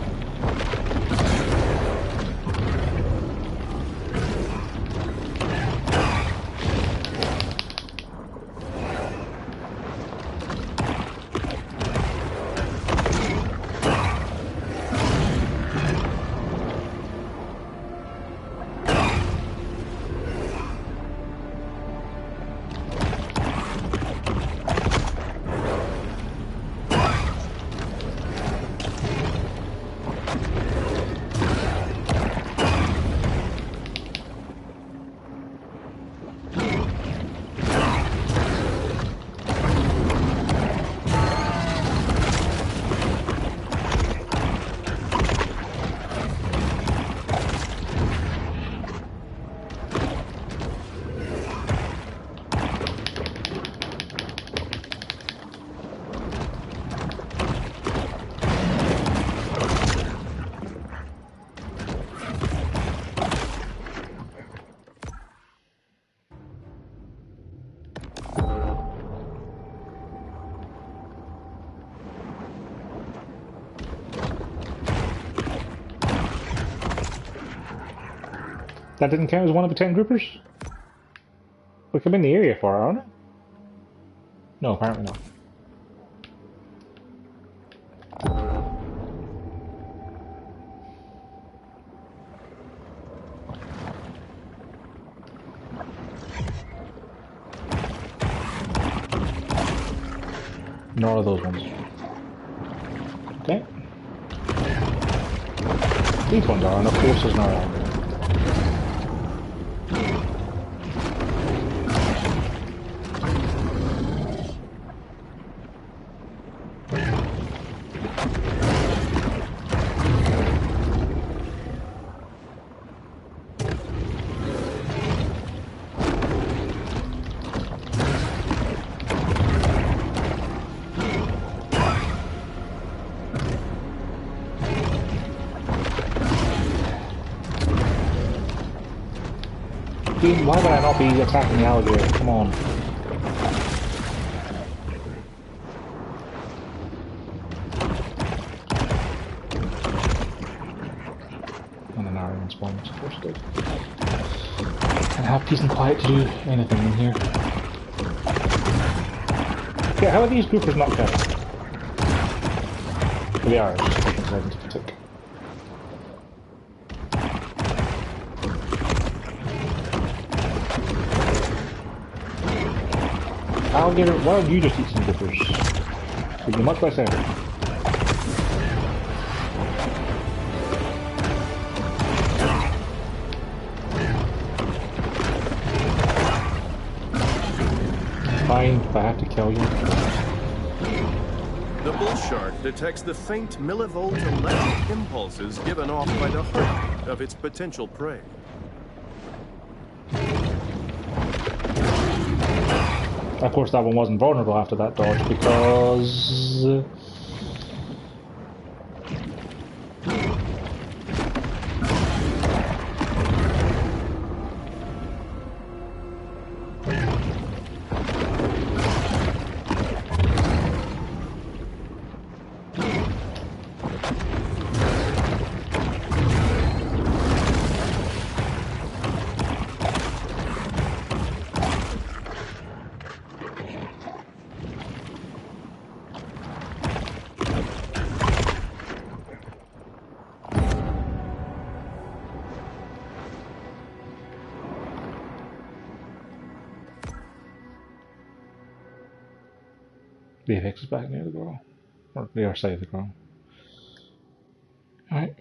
That didn't count as one of the 10 groupers? Look, I'm in the area for it, aren't I? No, apparently not. Nor are those ones. Okay. These ones are, and of course there's not. Why would I not be attacking the alligator? Come on. And an iron spawns, of course it did. And have peace and quiet to do anything in here. Yeah, how are these groupers not dead? Well, they are, it's just taking seconds to tick. Alligator, why don't you just eat some groupers? It'd be much less effort. Fine, if I have to kill you. The bull shark detects the faint millivolt electric impulses given off by the heart of its potential prey. Of course, that one wasn't vulnerable after that dodge because... The apex is back near the girl. Or the other side of the girl. Alright.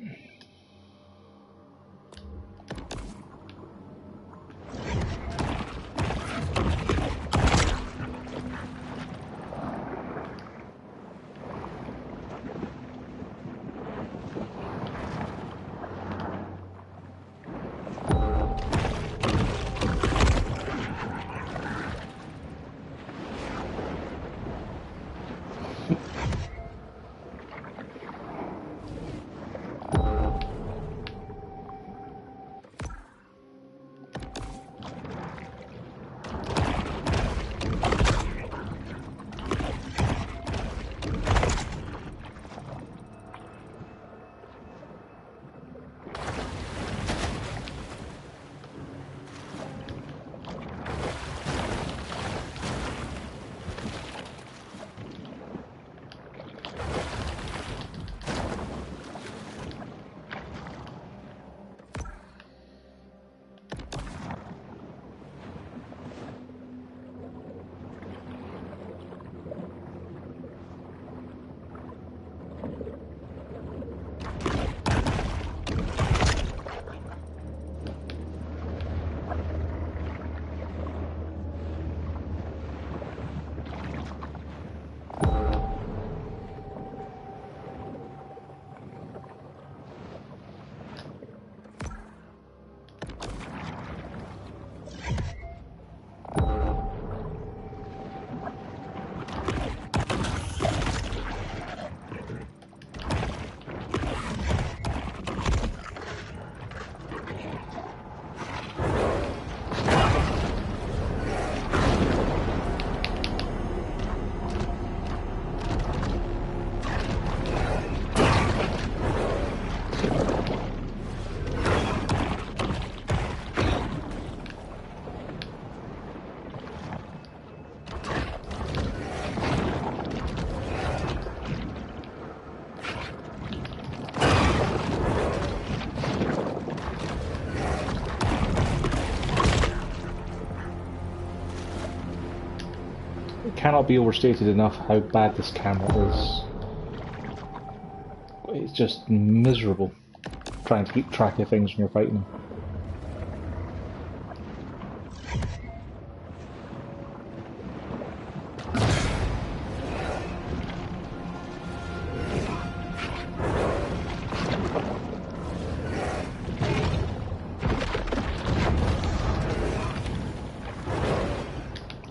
cannot be overstated enough how bad this camera is. It's just miserable trying to keep track of things when you're fighting them.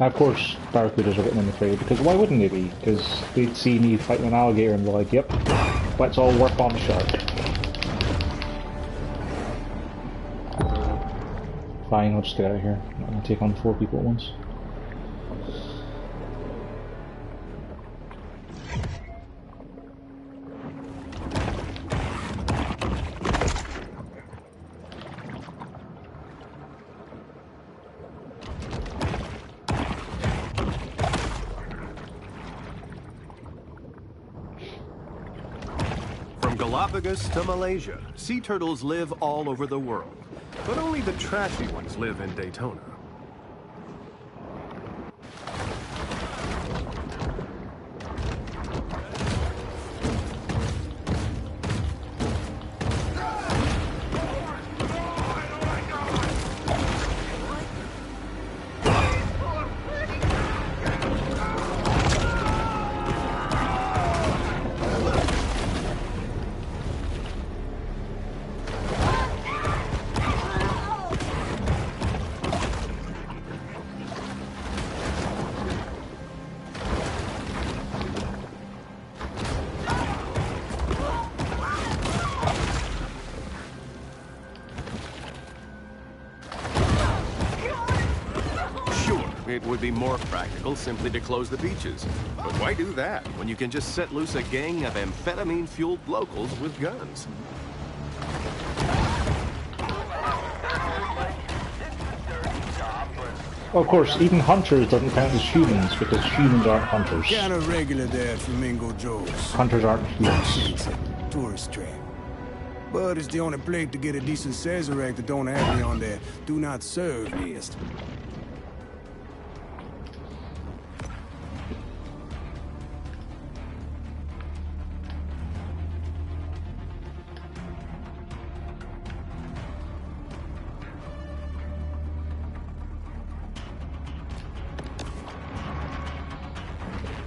Of course, barracudas are getting in the fray, because why wouldn't they be? Because they'd see me fighting an alligator and be like, yep, let's all work on the shark. Fine, I'll just get out of here. I'm not going to take on 4 people at once. Galapagos to Malaysia, sea turtles live all over the world, but only the trashy ones live in Daytona. It would be more practical simply to close the beaches. But why do that when you can just set loose a gang of amphetamine-fueled locals with guns? Well, of course, even hunters doesn't count as humans, because humans aren't hunters. Kind of regular there at Flamingo Joe's. Hunters aren't humans. It's a tourist trap. But it's the only place to get a decent Sazerac that don't have me on their do not serve list.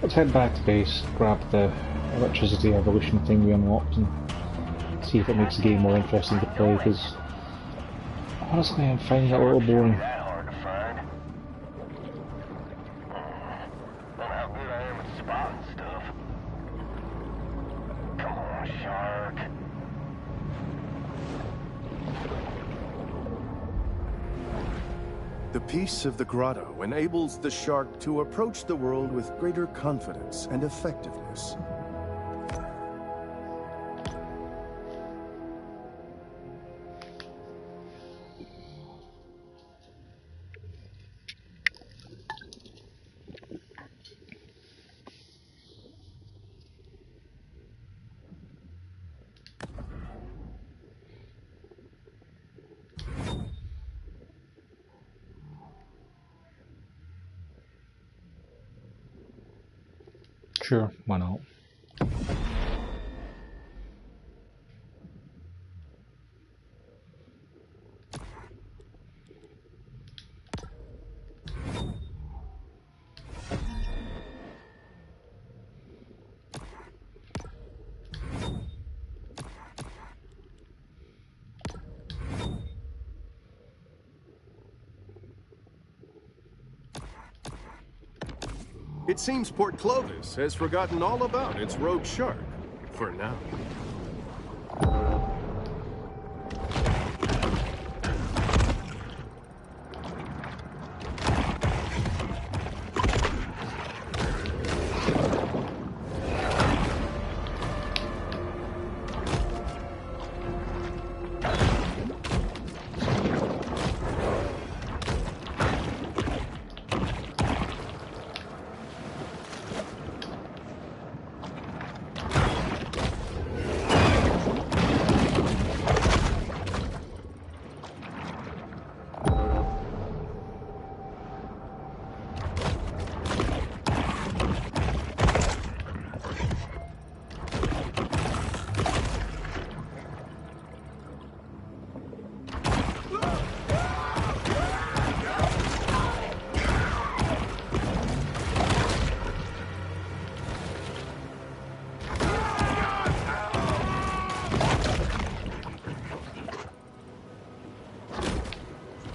Let's head back to base, grab the electricity evolution thing we unlocked, and see if it makes the game more interesting to play, because honestly I'm finding it a little boring. That hard to find. Don't know how good I am at spotting stuff. Come on, shark. The peace of the grotto enables the shark to approach the world with greater confidence and effectiveness. Sure, why not? It seems Port Clovis has forgotten all about its rogue shark, for now.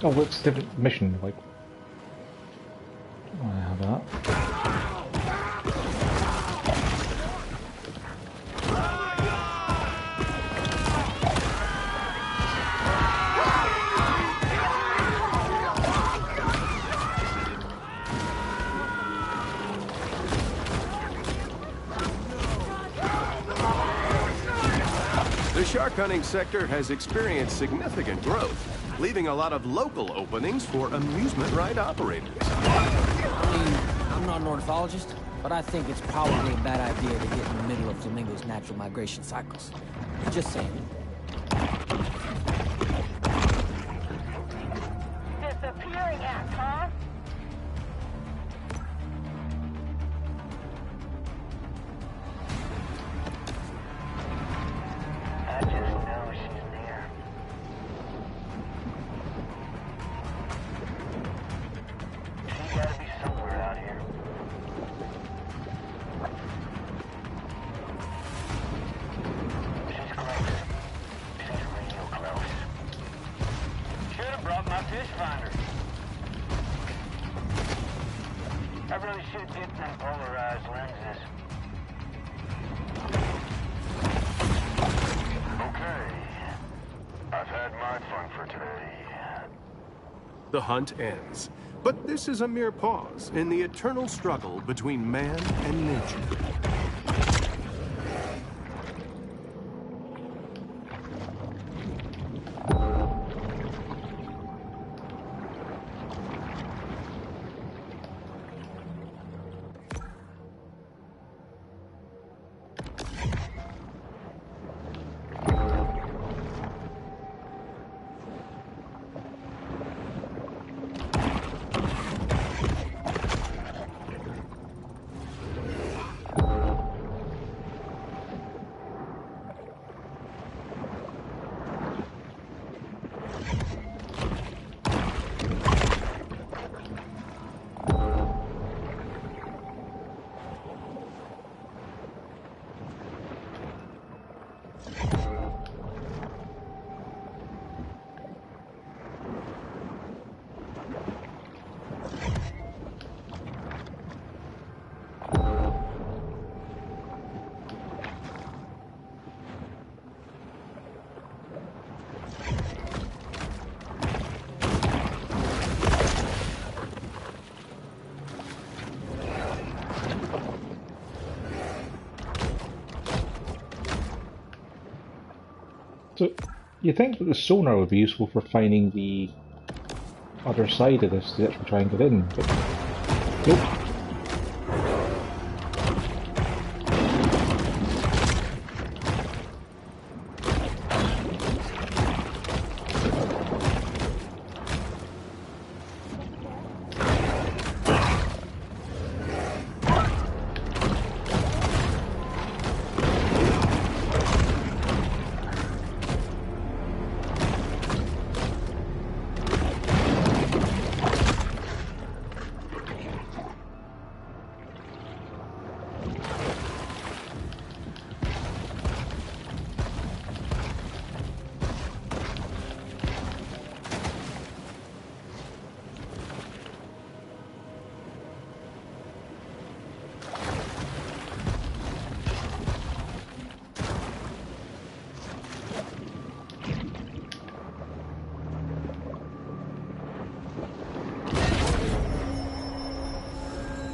Oh, it's a different mission, like... I have that. The shark hunting sector has experienced significant growth, leaving a lot of local openings for amusement ride operators. I mean, I'm not an ornithologist, but I think it's probably a bad idea to get in the middle of flamingos' natural migration cycles. Just saying. Disappearing act, huh? I just know she's near. She's gotta be somewhere out here. She's close. She's real close. Should have brought my fish finder. I really should get them polarized lenses. Okay. I've had my fun for today. The hunt ends. But this is a mere pause in the eternal struggle between man and nature. So, you think that the sonar would be useful for finding the other side of this to actually try and get in, but nope.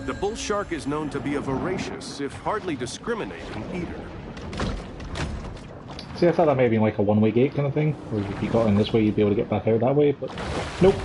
The bull shark is known to be a voracious, if hardly discriminating, eater. See, I thought that may have been like a one-way gate kind of thing, where if you got in this way you'd be able to get back out that way, but nope.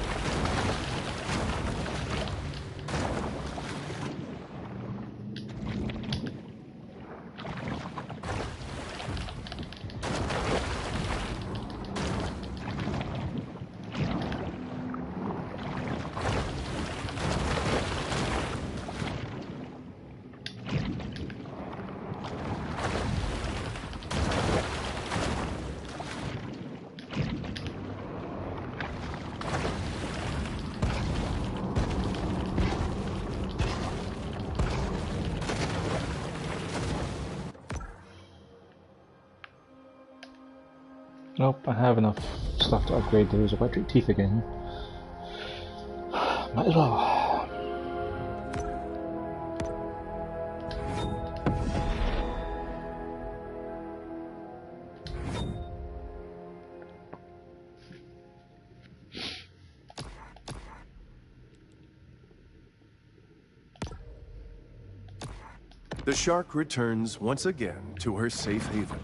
Nope, I have enough stuff to upgrade those electric teeth again. Might as well. The shark returns once again to her safe haven.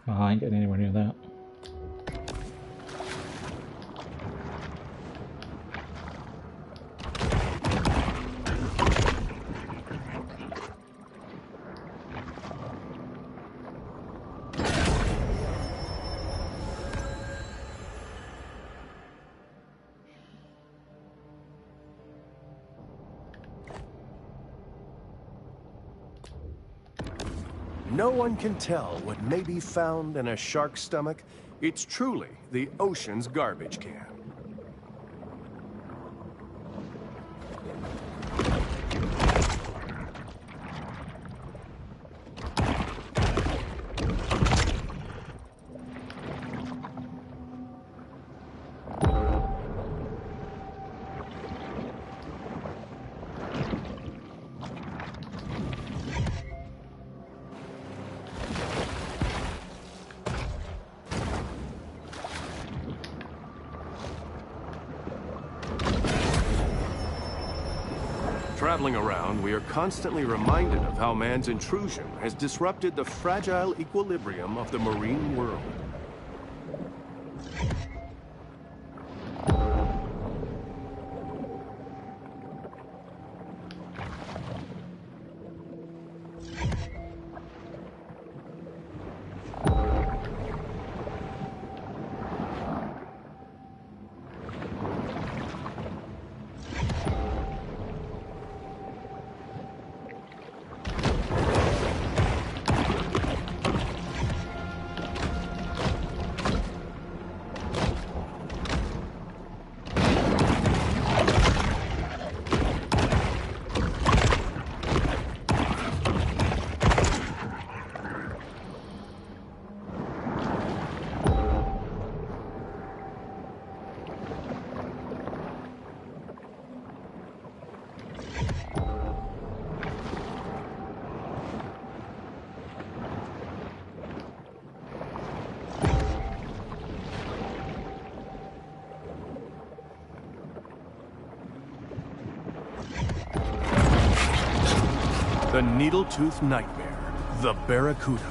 Oh, I ain't getting anywhere near that. No one can tell what may be found in a shark's stomach. It's truly the ocean's garbage can. Traveling around, we are constantly reminded of how man's intrusion has disrupted the fragile equilibrium of the marine world. The needle-toothed nightmare, the Barracuda.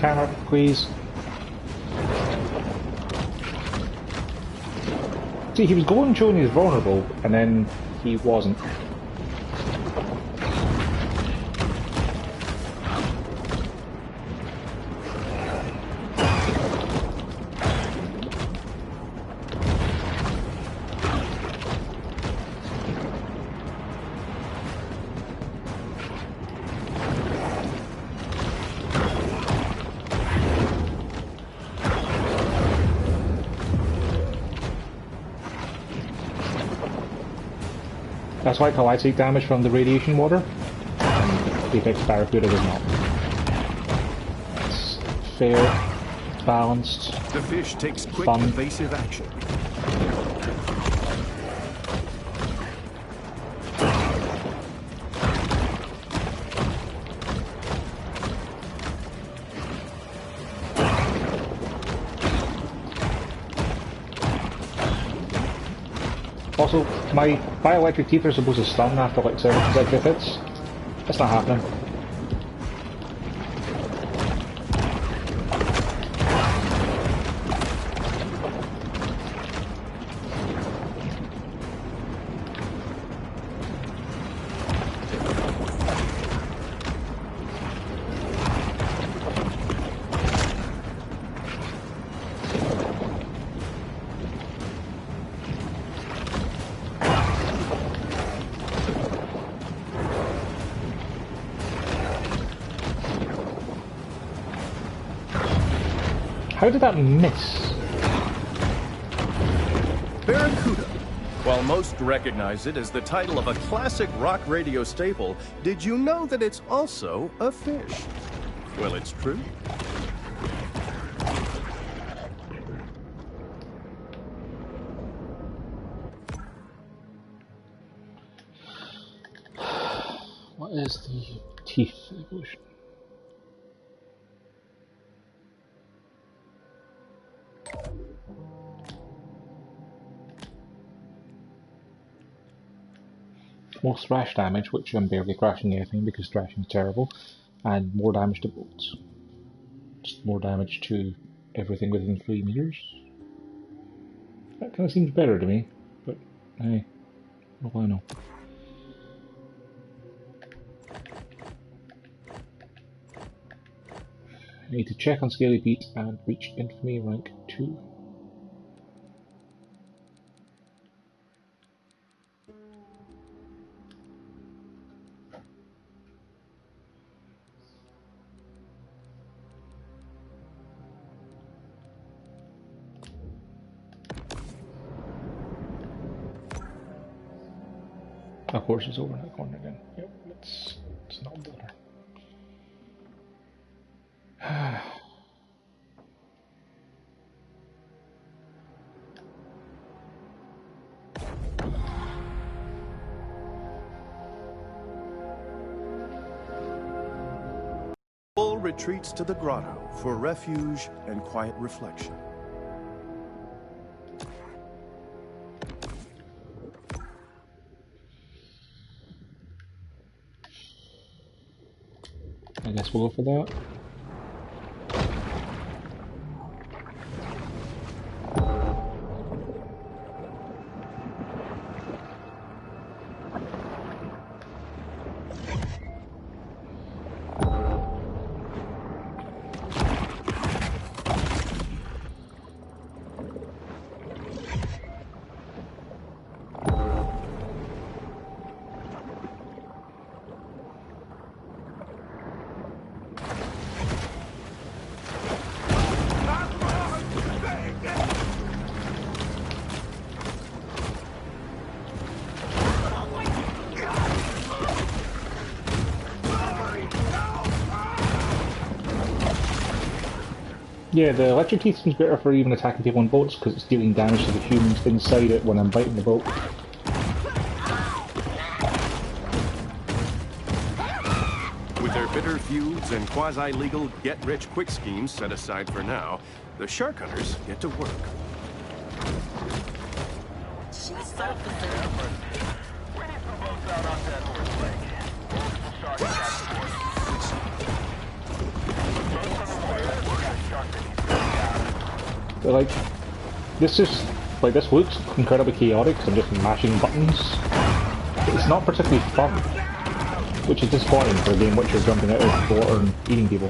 Camera, please. See, he was going showing he was vulnerable, and then he wasn't. That's like how I take damage from the radiation water, and the Apex Barracuda does not. It's fair, it's balanced, The fish takes quick, fun. evasive action. Also, my bioelectric teeth are supposed to stun after like 7 consecutive hits. That's not happening. How did that miss? Barracuda. While most recognize it as the title of a classic rock radio staple, did you know that it's also a fish? Well, it's true. What is the teeth evolution? More thrash damage, which I'm barely thrashing anything because thrashing is terrible, and more damage to bolts. Just more damage to everything within 3 meters. That kind of seems better to me, but hey, what do I know? I need to check on Scaly Pete and reach Infamy rank 2. Of course, it's over in that corner again. Yep, it's not better. Bull retreats to the grotto for refuge and quiet reflection. I guess we'll go for that. Yeah, the electric teeth seems better for even attacking people on boats because it's dealing damage to the humans inside it when I'm biting the boat. With their bitter feuds and quasi-legal get-rich-quick schemes set aside for now, the shark hunters get to work. Like, this looks incredibly chaotic because I'm just mashing buttons. It's not particularly fun, which is disappointing for a game which you're jumping out of the water and eating people.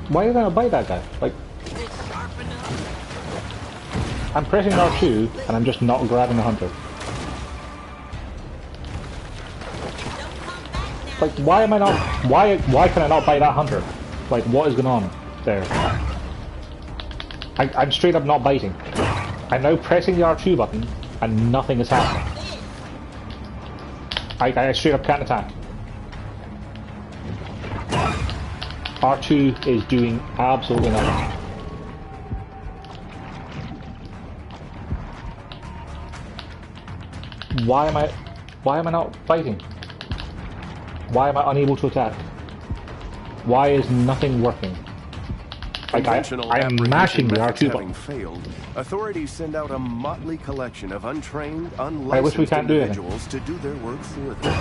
Why did I bite that guy? Like, I'm pressing R2 and I'm just not grabbing the hunter. Like, why am I not... Why can I not bite that hunter? Like, what is going on there? I'm straight up not biting. I'm now pressing the R2 button, and nothing is happening. I straight up can't attack. R2 is doing absolutely nothing. Why am I not fighting? Why am I unable to attack? Why is nothing working? Like I am mashing the R2 button. Failed, authorities send out a motley collection of untrained, I wish we unlicensed can't do individuals to do their work for them.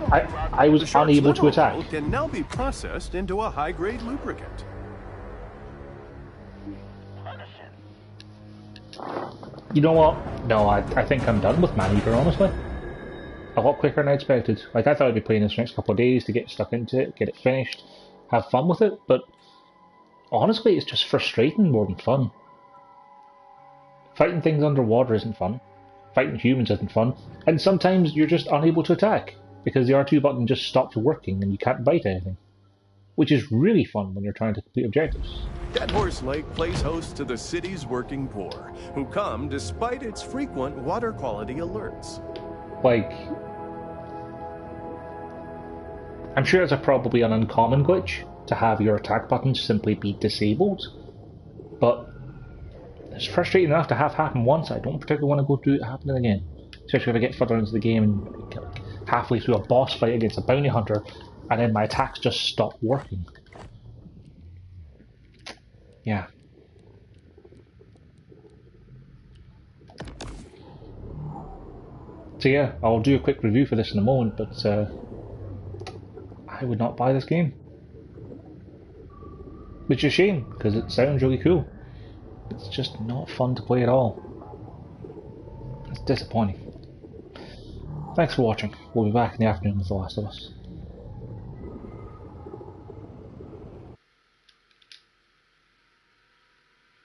I was unable to attack. Oil can now be processed into a high-grade lubricant. You know what? No, I think I'm done with Maneater, honestly. A lot quicker than I expected. Like, I thought I'd be playing this for the next couple of days to get stuck into it, get it finished, have fun with it, but honestly, it's just frustrating more than fun. Fighting things underwater isn't fun. Fighting humans isn't fun. And sometimes you're just unable to attack, because the R2 button just stops working and you can't bite anything. Which is really fun when you're trying to complete objectives. Dead Horse Lake plays host to the city's working poor, who come despite its frequent water quality alerts. Like, I'm sure it's probably an uncommon glitch to have your attack button simply be disabled, but it's frustrating enough to have happen once. I don't particularly want to go through it happening again, especially if I get further into the game and get like halfway through a boss fight against a bounty hunter and then my attacks just stop working. Yeah. So yeah, I'll do a quick review for this in a moment, but I would not buy this game. Which is a shame, because it sounds really cool. It's just not fun to play at all. It's disappointing. Thanks for watching. We'll be back in the afternoon with The Last of Us.